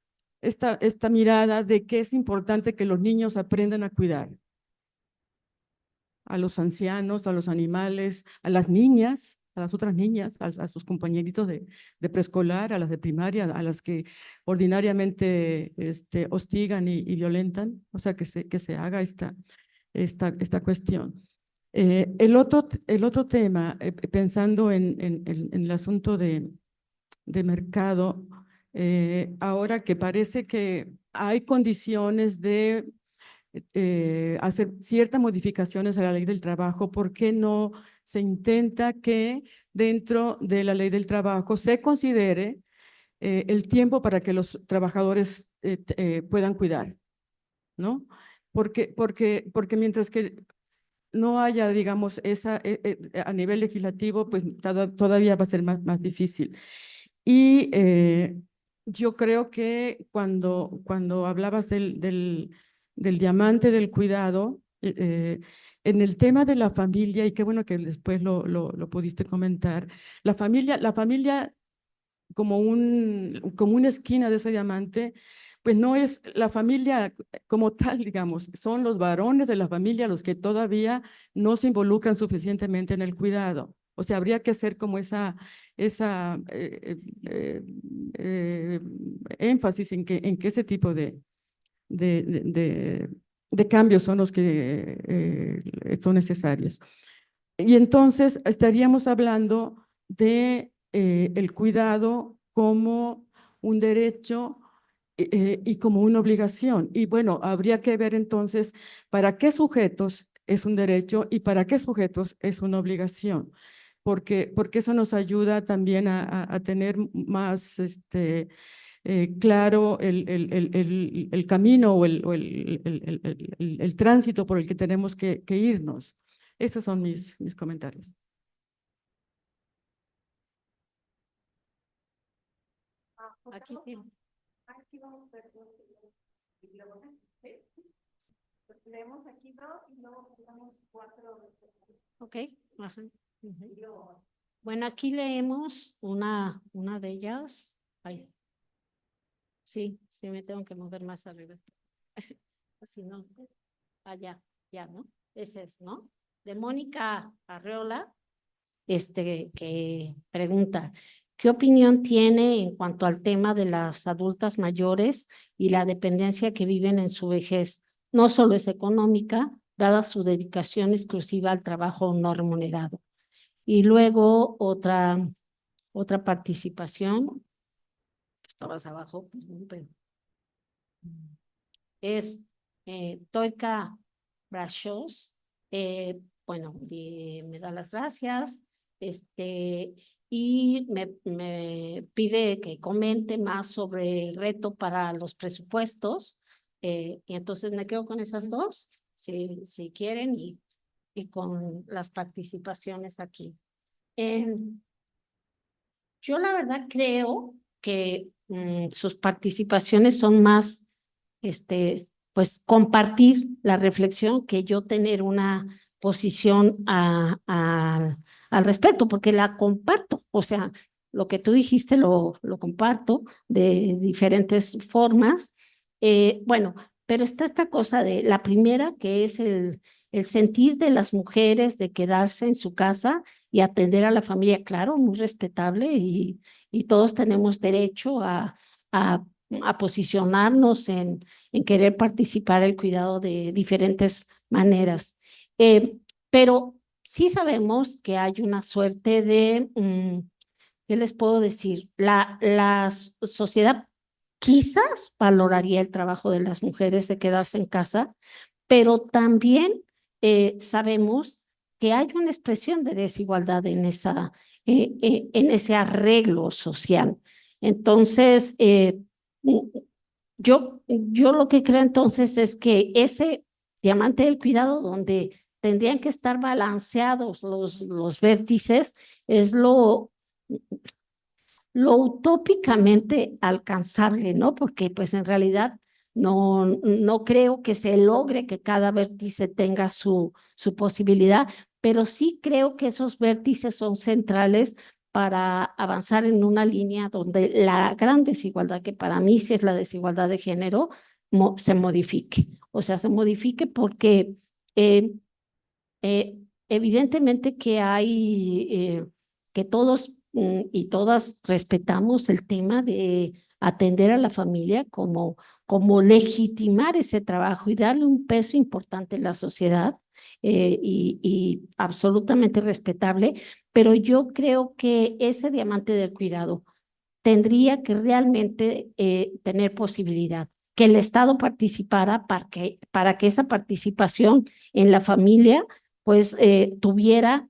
mirada de que es importante que los niños aprendan a cuidar a los ancianos, a los animales, a las niñas, a las otras niñas, a sus compañeritos de preescolar, a las de primaria, a las que ordinariamente hostigan y violentan, o sea, que se haga esta cuestión. El otro tema, pensando en el asunto de mercado, ahora que parece que hay condiciones de hacer ciertas modificaciones a la ley del trabajo, ¿por qué no se intenta que dentro de la ley del trabajo se considere el tiempo para que los trabajadores puedan cuidar, ¿no? Porque mientras que no haya, digamos, a nivel legislativo, pues todavía va a ser más difícil. Y yo creo que cuando hablabas del diamante del cuidado, en el tema de la familia, y qué bueno que después lo pudiste comentar, la familia como una esquina de ese diamante, pues no es la familia como tal, digamos, son los varones de la familia los que todavía no se involucran suficientemente en el cuidado. O sea, habría que hacer como esa énfasis en que ese tipo de cambios son los que son necesarios. Y entonces estaríamos hablando de el cuidado como un derecho y como una obligación. Y bueno, habría que ver entonces para qué sujetos es un derecho y para qué sujetos es una obligación, porque eso nos ayuda también a tener más claro el camino o el tránsito por el que tenemos que irnos. Esos son mis comentarios. Aquí tiene. Aquí vamos a ver y luego, ¿sí? Pues leemos aquí dos y luego tenemos cuatro. Ok. Ajá. Bueno, aquí leemos una de ellas. Ay. Sí, me tengo que mover más arriba. Así no. Allá, ya, ¿no? Ese es, ¿no? De Mónica Arreola, que pregunta, ¿qué opinión tiene en cuanto al tema de las adultas mayores y la dependencia que viven en su vejez? No solo es económica, dada su dedicación exclusiva al trabajo no remunerado. Y luego otra participación, estabas abajo, pero es Toika Brachos, bueno, me da las gracias, y me pide que comente más sobre el reto para los presupuestos, y entonces me quedo con esas dos, si quieren, y con las participaciones aquí. Yo la verdad creo que sus participaciones son más, pues compartir la reflexión que yo tener una posición al respecto, porque la comparto, o sea, lo que tú dijiste lo comparto de diferentes formas. Bueno, pero está esta cosa de la primera, que es el sentir de las mujeres de quedarse en su casa y atender a la familia, claro, muy respetable y todos tenemos derecho a posicionarnos en querer participar en el cuidado de diferentes maneras. Pero sí sabemos que hay una suerte de ¿qué les puedo decir? La sociedad quizás valoraría el trabajo de las mujeres de quedarse en casa, pero también sabemos que hay una expresión de desigualdad en en ese arreglo social. Entonces, yo lo que creo entonces es que ese diamante del cuidado donde tendrían que estar balanceados los vértices es lo utópicamente alcanzable, ¿no? Porque pues en realidad no creo que se logre que cada vértice tenga su posibilidad, pero sí creo que esos vértices son centrales para avanzar en una línea donde la gran desigualdad, que para mí sí es la desigualdad de género, se modifique. O sea, se modifique porque evidentemente que que todos y todas respetamos el tema de atender a la familia como legitimar ese trabajo y darle un peso importante en la sociedad y absolutamente respetable, pero yo creo que ese diamante del cuidado tendría que realmente tener posibilidad, que el Estado participara para que esa participación en la familia pues tuviera,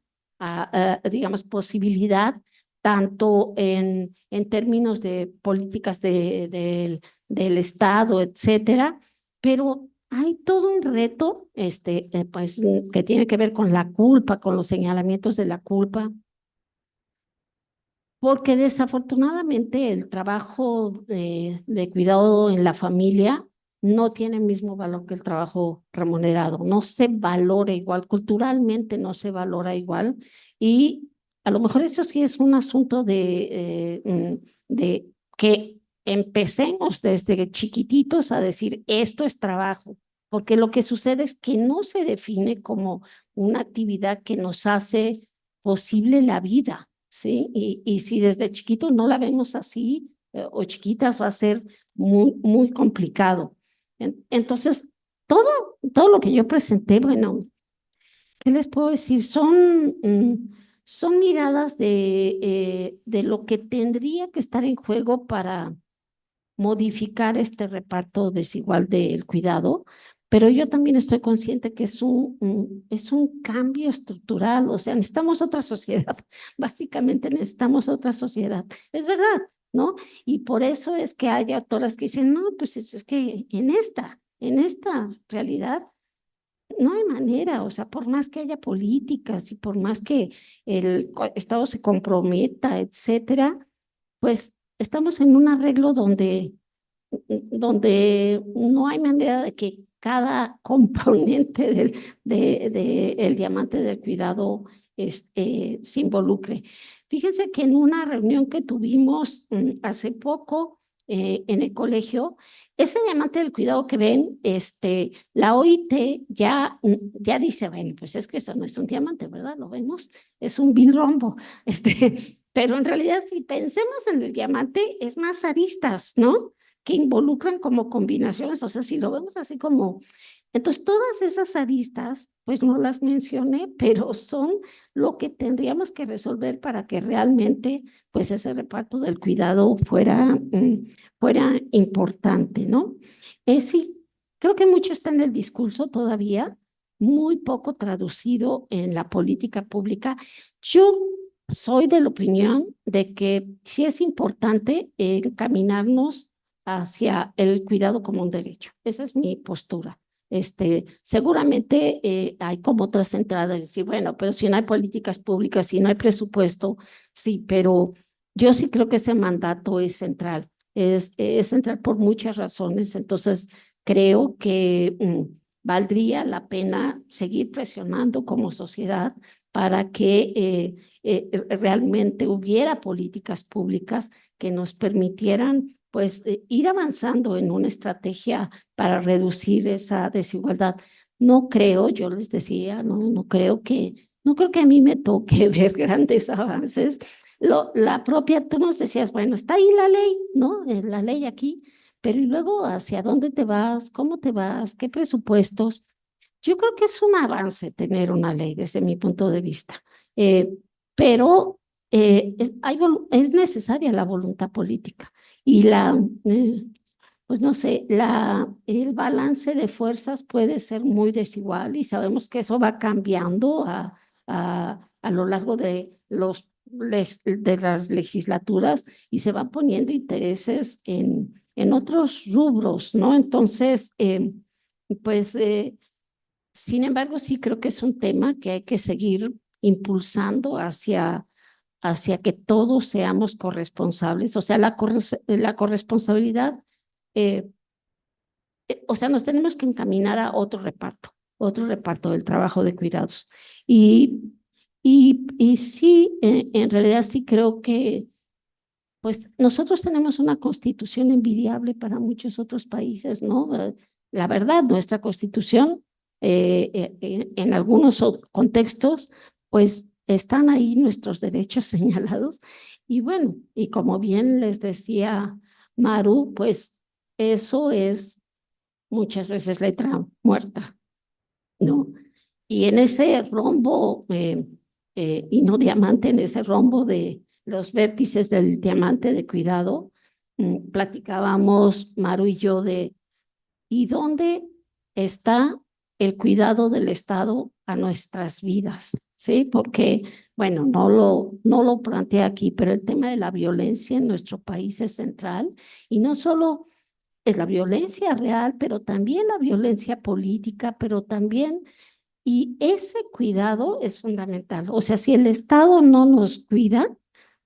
digamos, posibilidad tanto en términos de políticas del Estado, etcétera, pero hay todo un reto pues, que tiene que ver con la culpa, con los señalamientos de la culpa, porque desafortunadamente el trabajo de cuidado en la familia no tiene el mismo valor que el trabajo remunerado, no se valora igual, culturalmente no se valora igual y a lo mejor eso sí es un asunto de que empecemos desde chiquititos a decir esto es trabajo, porque lo que sucede es que no se define como una actividad que nos hace posible la vida. ¿Sí? Y si desde chiquitos no la vemos así, o chiquitas, va a ser muy complicado. Entonces, todo lo que yo presenté, bueno, ¿qué les puedo decir? Son miradas de lo que tendría que estar en juego para modificar este reparto desigual del cuidado, pero yo también estoy consciente que es un cambio estructural, o sea, necesitamos otra sociedad, básicamente necesitamos otra sociedad, es verdad, ¿no? Y por eso es que hay autoras que dicen, no, pues es que en esta realidad no hay manera, o sea, por más que haya políticas y por más que el Estado se comprometa, etcétera, pues estamos en un arreglo donde no hay manera de que cada componente el diamante del cuidado se involucre. Fíjense que en una reunión que tuvimos hace poco en el colegio, ese diamante del cuidado que ven, la OIT ya dice, bueno, pues es que eso no es un diamante, ¿verdad? Lo vemos, es un bilrombo, pero en realidad si pensemos en el diamante, es más aristas, ¿no? Que involucran como combinaciones, o sea, si lo vemos así como... Entonces, todas esas aristas, pues no las mencioné, pero son lo que tendríamos que resolver para que realmente, pues ese reparto del cuidado fuera importante, ¿no? Sí, creo que mucho está en el discurso todavía, muy poco traducido en la política pública. Yo soy de la opinión de que sí es importante encaminarnos hacia el cuidado como un derecho. Esa es mi postura. Seguramente hay como otras entradas, decir, bueno, pero si no hay políticas públicas, si no hay presupuesto, sí, pero yo sí creo que ese mandato es central, es central por muchas razones, entonces creo que valdría la pena seguir presionando como sociedad para que realmente hubiera políticas públicas que nos permitieran pues ir avanzando en una estrategia para reducir esa desigualdad. No creo, yo les decía, no creo que a mí me toque ver grandes avances. La propia, tú nos decías, bueno, está ahí la ley, ¿no? La ley aquí, pero ¿y luego hacia dónde te vas? ¿Cómo te vas? ¿Qué presupuestos? Yo creo que es un avance tener una ley desde mi punto de vista, pero es necesaria la voluntad política y pues no sé, el balance de fuerzas puede ser muy desigual y sabemos que eso va cambiando a lo largo de de las legislaturas y se van poniendo intereses en otros rubros, ¿no? Entonces, pues, sin embargo, sí creo que es un tema que hay que seguir impulsando hacia que todos seamos corresponsables, o sea, la corresponsabilidad, eh, o sea, nos tenemos que encaminar a otro reparto del trabajo de cuidados. Y sí, en realidad sí creo que, pues, nosotros tenemos una constitución envidiable para muchos otros países, ¿no? La verdad, nuestra constitución, en algunos contextos, pues, están ahí nuestros derechos señalados. Y bueno, y como bien les decía Maru, pues, eso es muchas veces letra muerta, ¿no? Y en ese rombo, y no diamante, en ese rombo de los vértices del diamante de cuidado, platicábamos Maru y yo de, ¿y dónde está el cuidado del Estado a nuestras vidas? ¿Sí? Porque, bueno, no lo planteé aquí, pero el tema de la violencia en nuestro país es central y no solo es la violencia real, pero también la violencia política, pero también, y ese cuidado es fundamental. O sea, si el Estado no nos cuida,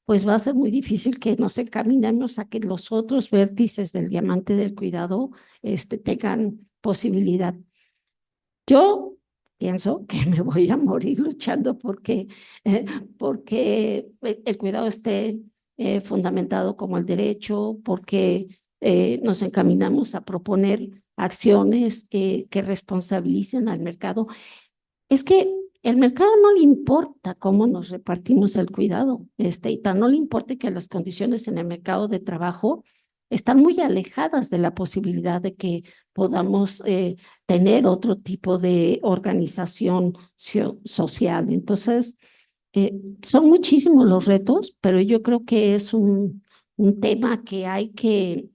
pues va a ser muy difícil que nos encaminemos a que los otros vértices del diamante del cuidado tengan posibilidad. Yo pienso que me voy a morir luchando porque el cuidado esté fundamentado como el derecho, porque nos encaminamos a proponer acciones que responsabilicen al mercado. Es que el mercado no le importa cómo nos repartimos el cuidado, y tan no le importa que las condiciones en el mercado de trabajo están muy alejadas de la posibilidad de que podamos tener otro tipo de organización social. Entonces, son muchísimos los retos, pero yo creo que es un tema que hay que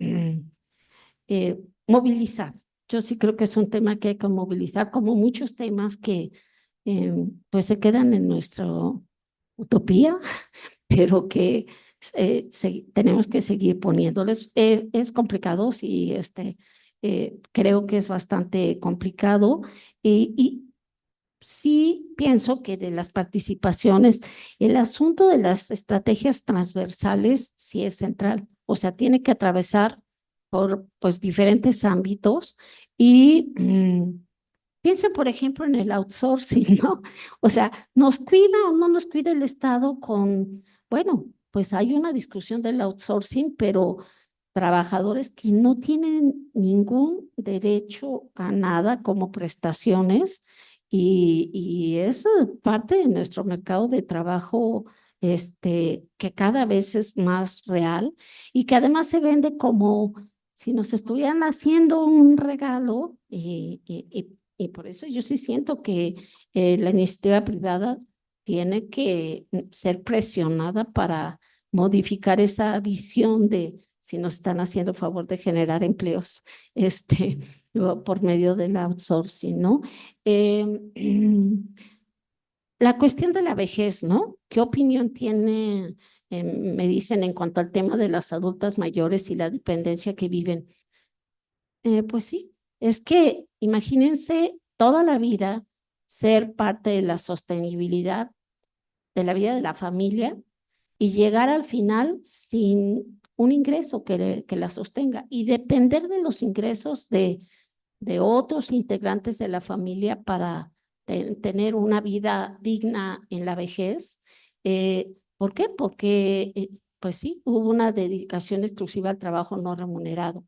movilizar. Yo sí creo que es un tema que hay que movilizar, como muchos temas que pues se quedan en nuestra utopía, pero que tenemos que seguir poniéndoles. Es complicado, sí, creo que es bastante complicado y sí pienso que de las participaciones, el asunto de las estrategias transversales sí es central, o sea, tiene que atravesar por pues diferentes ámbitos y piensen, por ejemplo, en el outsourcing, ¿no? O sea, ¿nos cuida o no nos cuida el Estado con, bueno, pues hay una discusión del outsourcing, pero trabajadores que no tienen ningún derecho a nada como prestaciones y es parte de nuestro mercado de trabajo que cada vez es más real y que además se vende como si nos estuvieran haciendo un regalo y por eso yo sí siento que la iniciativa privada tiene que ser presionada para modificar esa visión de si nos están haciendo favor de generar empleos por medio del outsourcing, ¿no? La cuestión de la vejez, ¿no? ¿Qué opinión tiene, me dicen, en cuanto al tema de las adultas mayores y la dependencia que viven? Pues sí, es que imagínense toda la vida ser parte de la sostenibilidad de la vida de la familia y llegar al final sin un ingreso que la sostenga y depender de los ingresos de otros integrantes de la familia para tener una vida digna en la vejez. ¿Por qué? Porque, pues sí, hubo una dedicación exclusiva al trabajo no remunerado.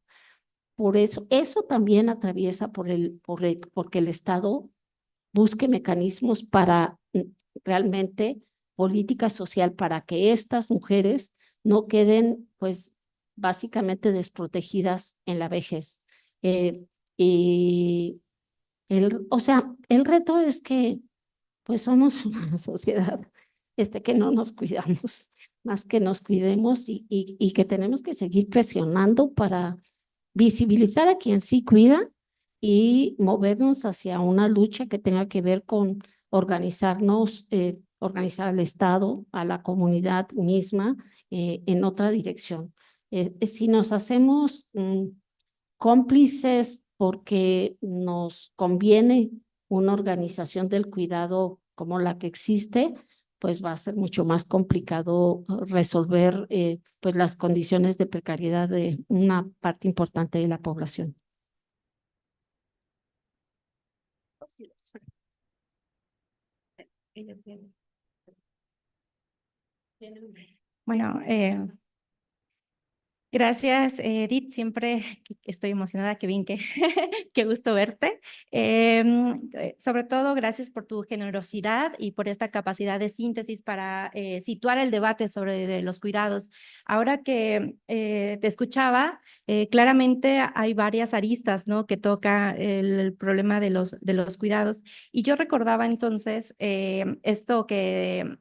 Por eso también atraviesa porque el Estado busque mecanismos para realmente política social para que estas mujeres no queden, pues, básicamente desprotegidas en la vejez. Y o sea, el reto es que, pues, somos una sociedad que no nos cuidamos, más que nos cuidemos y que tenemos que seguir presionando para visibilizar a quien sí cuida y movernos hacia una lucha que tenga que ver con organizarnos, organizar al Estado, a la comunidad misma en otra dirección. Si nos hacemos cómplices porque nos conviene una organización del cuidado como la que existe, pues va a ser mucho más complicado resolver pues las condiciones de precariedad de una parte importante de la población. Bueno, gracias, Edith. Siempre estoy emocionada, Kevin, qué gusto verte. Sobre todo, gracias por tu generosidad y por esta capacidad de síntesis para situar el debate sobre los cuidados. Ahora que te escuchaba, claramente hay varias aristas, ¿no?, que toca el problema de los cuidados. Y yo recordaba entonces esto que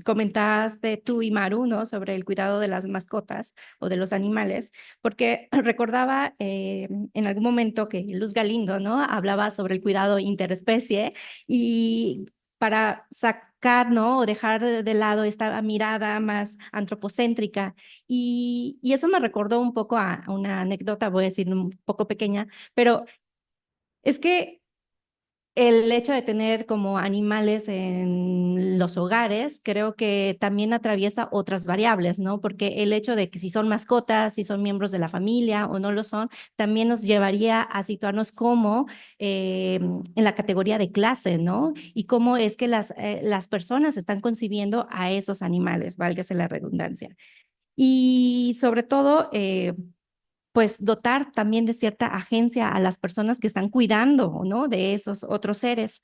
comentaste tú y Maru, ¿no?, sobre el cuidado de las mascotas o de los animales, porque recordaba en algún momento que Luz Galindo, ¿no?, hablaba sobre el cuidado interespecie y para sacar, ¿no?, o dejar de lado esta mirada más antropocéntrica. Y eso me recordó un poco a una anécdota, voy a decir un poco pequeña, pero es que el hecho de tener como animales en los hogares, creo que también atraviesa otras variables, ¿no? Porque el hecho de que si son mascotas, si son miembros de la familia o no lo son, también nos llevaría a situarnos como en la categoría de clase, ¿no? Y cómo es que las personas están concibiendo a esos animales, válgase la redundancia. Y sobre todo, pues dotar también de cierta agencia a las personas que están cuidando, ¿no?, de esos otros seres.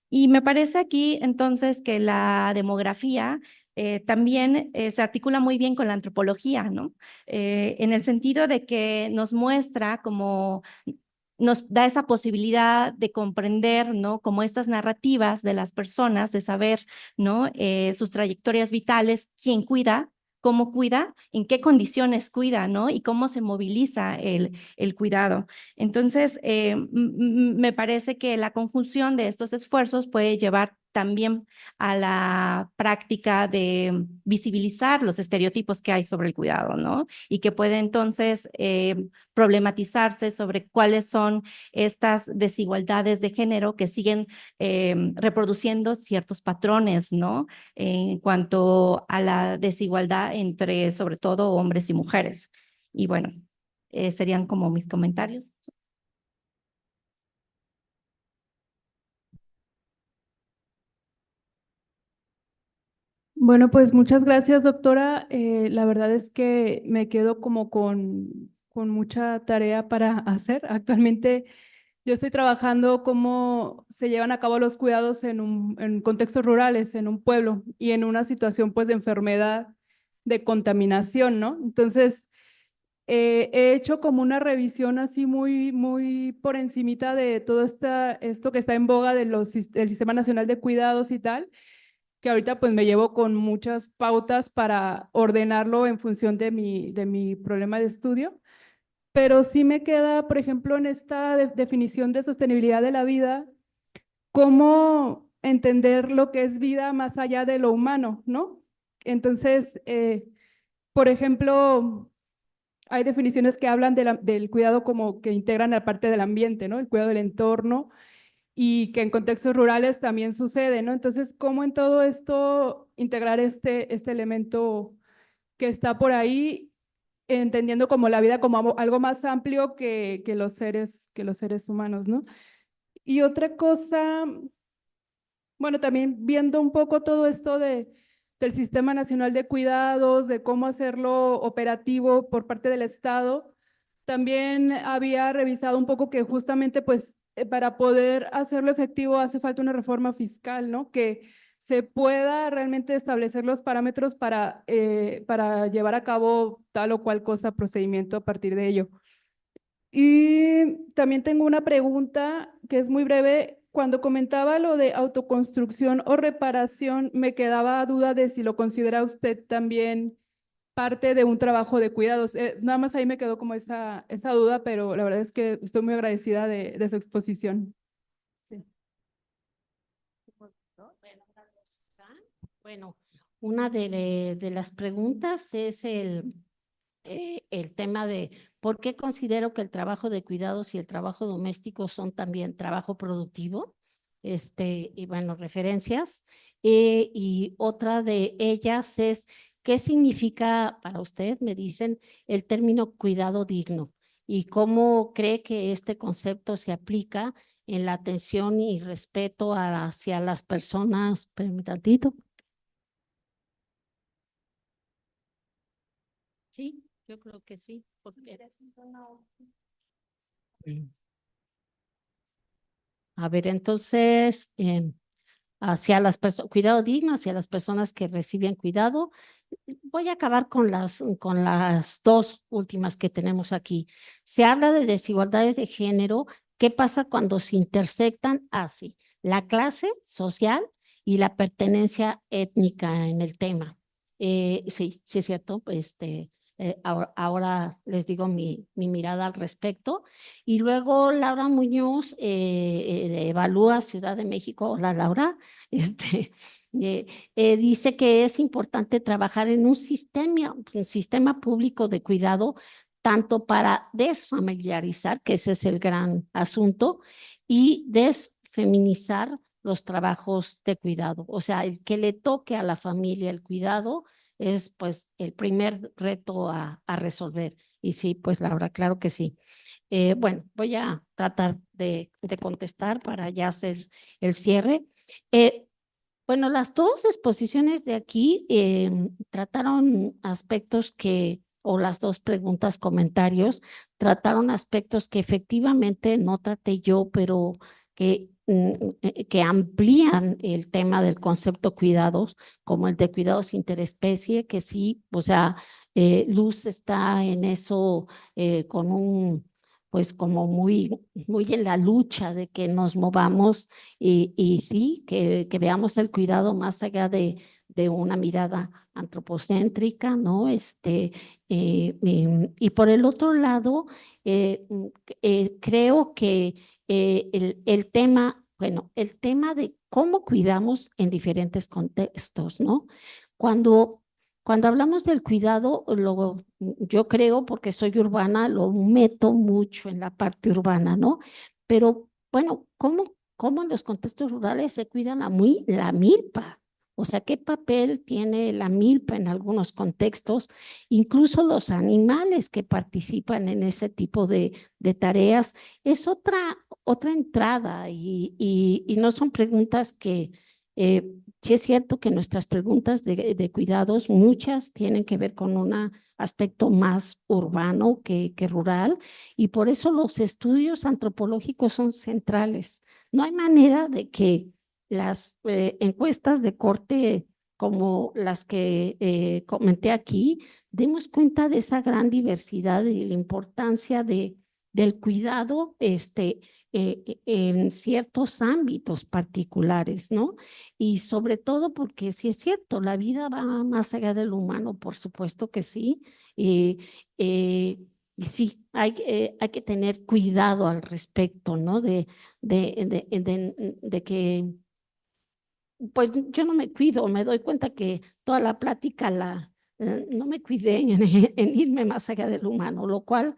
Y me parece aquí entonces que la demografía también se articula muy bien con la antropología, ¿no? En el sentido de que nos muestra como nos da esa posibilidad de comprender, ¿no?, como estas narrativas de las personas, de saber, ¿no?, sus trayectorias vitales, quién cuida, cómo cuida, en qué condiciones cuida, ¿no?, y cómo se moviliza el cuidado. Entonces, me parece que la conjunción de estos esfuerzos puede llevar también a la práctica de visibilizar los estereotipos que hay sobre el cuidado, ¿no? Y que puede entonces problematizarse sobre cuáles son estas desigualdades de género que siguen reproduciendo ciertos patrones, ¿no?, en cuanto a la desigualdad entre, sobre todo, hombres y mujeres. Y bueno, serían como mis comentarios. Bueno, pues muchas gracias, doctora. La verdad es que me quedo como con mucha tarea para hacer. Actualmente yo estoy trabajando cómo se llevan a cabo los cuidados en contextos rurales, en un pueblo y en una situación pues de enfermedad, de contaminación, ¿no? Entonces, he hecho como una revisión así muy por encimita de todo esto que está en boga del Sistema Nacional de Cuidados y tal, que ahorita pues me llevo con muchas pautas para ordenarlo en función de mi problema de estudio, pero sí me queda, por ejemplo, en esta definición de sostenibilidad de la vida, cómo entender lo que es vida más allá de lo humano, ¿no? Entonces, por ejemplo, hay definiciones que hablan del cuidado como que integran la parte del ambiente, ¿no?, el cuidado del entorno, y que en contextos rurales también sucede, ¿no? Entonces, ¿cómo en todo esto integrar este elemento que está por ahí, entendiendo como la vida como algo más amplio que los seres humanos, ¿no? Y otra cosa, bueno, también viendo un poco todo esto del Sistema Nacional de Cuidados, de cómo hacerlo operativo por parte del Estado, también había revisado un poco que justamente pues para poder hacerlo efectivo hace falta una reforma fiscal, ¿no? Que se pueda realmente establecer los parámetros para llevar a cabo tal o cual cosa, procedimiento a partir de ello. Y también tengo una pregunta que es muy breve. cuando comentaba lo de autoconstrucción o reparación, me quedaba duda de si lo considera usted también parte de un trabajo de cuidados. Nada más ahí me quedó como esa duda, pero la verdad es que estoy muy agradecida de su exposición. Sí. Bueno, una de las preguntas es el tema de por qué considero que el trabajo de cuidados y el trabajo doméstico son también trabajo productivo. Y bueno, referencias. Y otra de ellas es, ¿qué significa para usted, me dicen, el término cuidado digno? ¿Y cómo cree que este concepto se aplica en la atención y respeto hacia las personas? Espérame tantito. Sí, yo creo que sí. A ver, entonces, hacia las personas, cuidado digno, hacia las personas que reciben cuidado. Voy a acabar con las dos últimas que tenemos aquí. Se habla de desigualdades de género. ¿Qué pasa cuando se intersectan así? La clase social y la pertenencia étnica en el tema. Sí, sí es cierto. Ahora les digo mi mirada al respecto. Y luego Laura Muñoz evalúa Ciudad de México. Hola, Laura. Dice que es importante trabajar en un sistema público de cuidado, tanto para desfamiliarizar, que ese es el gran asunto, y desfeminizar los trabajos de cuidado. O sea, el que le toque a la familia el cuidado es pues el primer reto a resolver. Y sí, pues Laura, claro que sí. Bueno, voy a tratar de contestar para ya hacer el cierre. Bueno, las dos exposiciones de aquí trataron aspectos o las dos preguntas, comentarios, trataron aspectos que efectivamente no traté yo, pero que amplían el tema del concepto cuidados, como el de cuidados interespecie, que sí, o sea, Luz está en eso pues como muy en la lucha de que nos movamos y sí, que veamos el cuidado más allá de una mirada antropocéntrica, ¿no? Y por el otro lado, creo que el tema, bueno, el tema de cómo cuidamos en diferentes contextos, ¿no? Cuando hablamos del cuidado, yo creo, porque soy urbana, lo meto mucho en la parte urbana, ¿no? Pero bueno, ¿cómo en los contextos rurales se cuida la milpa? O sea, ¿qué papel tiene la milpa en algunos contextos? Incluso los animales que participan en ese tipo de tareas. Es otra entrada y no son preguntas que... sí es cierto que nuestras preguntas de cuidados, muchas tienen que ver con un aspecto más urbano que rural, y por eso los estudios antropológicos son centrales. No hay manera de que las encuestas de corte como las que comenté aquí, demos cuenta de esa gran diversidad y la importancia del cuidado en ciertos ámbitos particulares, ¿no? Y sobre todo porque sí es cierto, la vida va más allá del humano, por supuesto que sí. Y sí, hay que tener cuidado al respecto, ¿no? De que, pues yo no me cuido, me doy cuenta que toda la plática no me cuidé en irme más allá del humano, lo cual,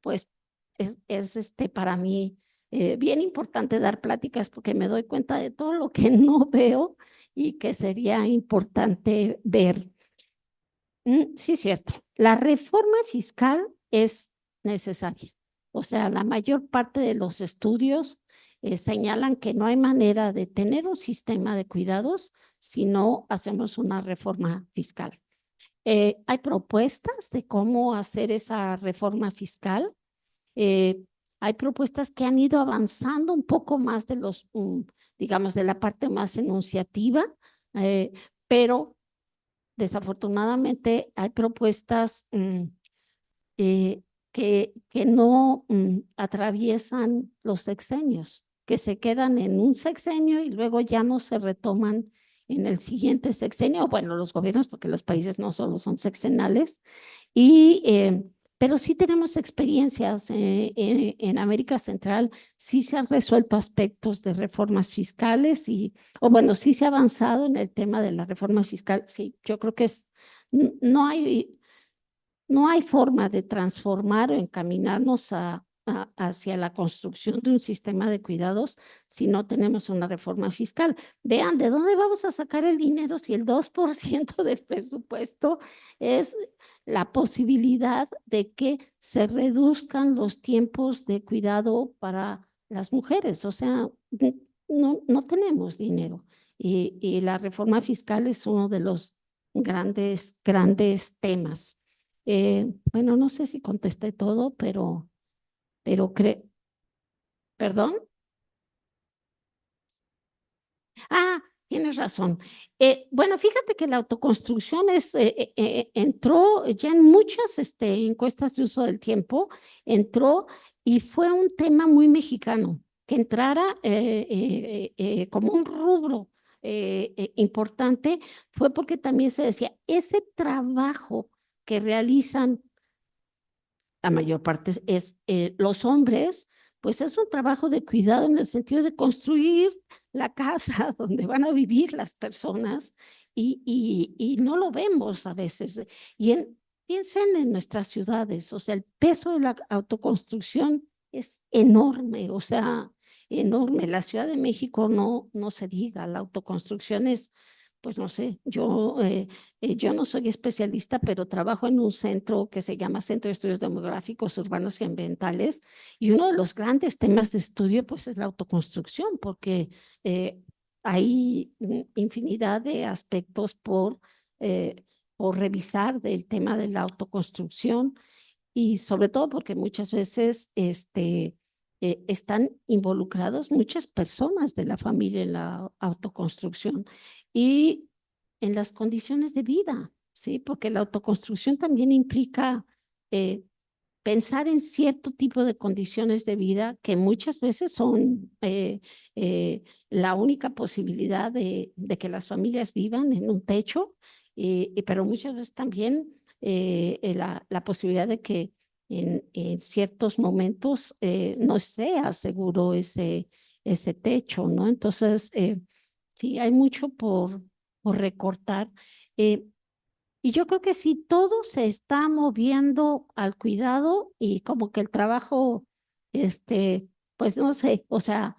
pues, es para mí bien importante dar pláticas porque me doy cuenta de todo lo que no veo y que sería importante ver. Sí, es cierto. La reforma fiscal es necesaria. O sea, la mayor parte de los estudios señalan que no hay manera de tener un sistema de cuidados si no hacemos una reforma fiscal. Hay propuestas de cómo hacer esa reforma fiscal. Hay propuestas que han ido avanzando un poco más de digamos, de la parte más enunciativa, pero desafortunadamente hay propuestas que no atraviesan los sexenios. que se quedan en un sexenio y luego ya no se retoman en el siguiente sexenio, bueno, los gobiernos, porque los países no solo son sexenales, pero sí tenemos experiencias en América Central, sí se han resuelto aspectos de reformas fiscales o bueno, sí se ha avanzado en el tema de la reforma fiscal, sí, yo creo que no hay forma de transformar o encaminarnos hacia la construcción de un sistema de cuidados si no tenemos una reforma fiscal. Vean, ¿de dónde vamos a sacar el dinero si el 2% del presupuesto es la posibilidad de que se reduzcan los tiempos de cuidado para las mujeres? O sea, no tenemos dinero. Y la reforma fiscal es uno de los grandes temas. Bueno, no sé si contesté todo, pero ¿perdón? Tienes razón. Bueno, fíjate que la autoconstrucción entró ya en muchas encuestas de uso del tiempo, entró y fue un tema muy mexicano, que entrara como un rubro importante, fue porque también se decía, ese trabajo que realizan la mayor parte es los hombres, pues es un trabajo de cuidado en el sentido de construir la casa donde van a vivir las personas y no lo vemos a veces. Piensen en nuestras ciudades, o sea, el peso de la autoconstrucción es enorme, o sea, enorme. La Ciudad de México no se diga, la autoconstrucción es, pues no sé, yo no soy especialista, pero trabajo en un centro que se llama Centro de Estudios Demográficos, Urbanos y Ambientales, y uno de los grandes temas de estudio pues es la autoconstrucción, porque hay infinidad de aspectos por revisar del tema de la autoconstrucción y sobre todo porque muchas veces están involucrados muchas personas de la familia en la autoconstrucción y en las condiciones de vida, ¿sí? Porque la autoconstrucción también implica pensar en cierto tipo de condiciones de vida que muchas veces son la única posibilidad de que las familias vivan en un techo, pero muchas veces también la posibilidad de que en ciertos momentos no sea seguro ese techo, ¿no? Entonces, sí, hay mucho por recortar. Y yo creo que si todo se está moviendo al cuidado y como que el trabajo, pues no sé, o sea,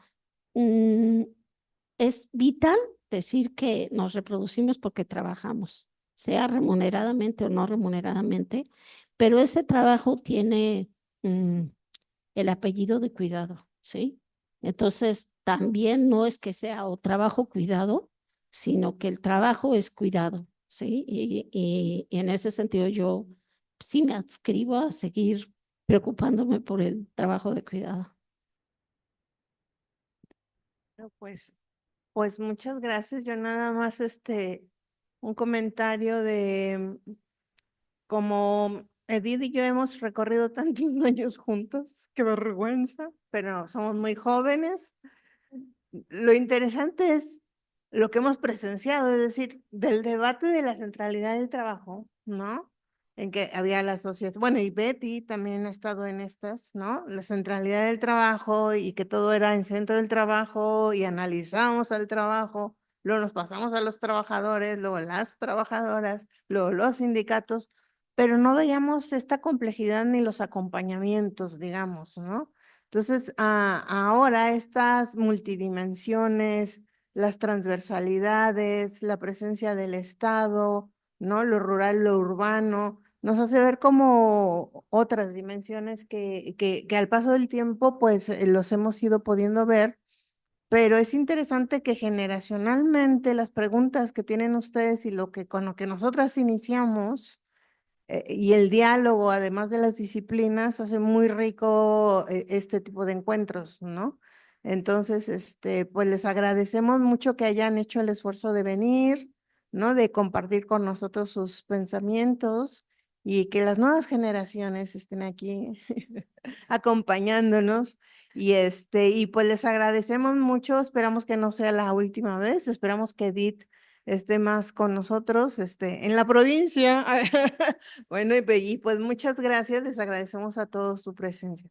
es vital decir que nos reproducimos porque trabajamos, sea remuneradamente o no remuneradamente, pero ese trabajo tiene el apellido de cuidado, ¿sí? Entonces, también no es que sea o trabajo cuidado, sino que el trabajo es cuidado, ¿sí? Y en ese sentido yo sí me adscribo a seguir preocupándome por el trabajo de cuidado. No, pues muchas gracias. Yo nada más un comentario de como Edith y yo hemos recorrido tantos años juntos, qué vergüenza, pero somos muy jóvenes. Lo interesante es lo que hemos presenciado, es decir, del debate de la centralidad del trabajo, ¿no? En que había la asociación, bueno, y Betty también ha estado en estas, ¿no? La centralidad del trabajo y que todo era en centro del trabajo y analizamos al trabajo, luego nos pasamos a los trabajadores, luego las trabajadoras, luego los sindicatos, pero no veíamos esta complejidad ni los acompañamientos, digamos, ¿no? Entonces, ahora estas multidimensiones, las transversalidades, la presencia del Estado, ¿no? Lo rural, lo urbano, nos hace ver como otras dimensiones que al paso del tiempo, pues los hemos ido pudiendo ver, pero es interesante que generacionalmente las preguntas que tienen ustedes y con lo que nosotras iniciamos, y el diálogo, además de las disciplinas, hace muy rico este tipo de encuentros, ¿no? Entonces, pues les agradecemos mucho que hayan hecho el esfuerzo de venir, ¿no? De compartir con nosotros sus pensamientos y que las nuevas generaciones estén aquí acompañándonos. Y pues les agradecemos mucho, esperamos que no sea la última vez, esperamos que Edith esté más con nosotros, en la provincia. Bueno, y pues muchas gracias, les agradecemos a todos su presencia.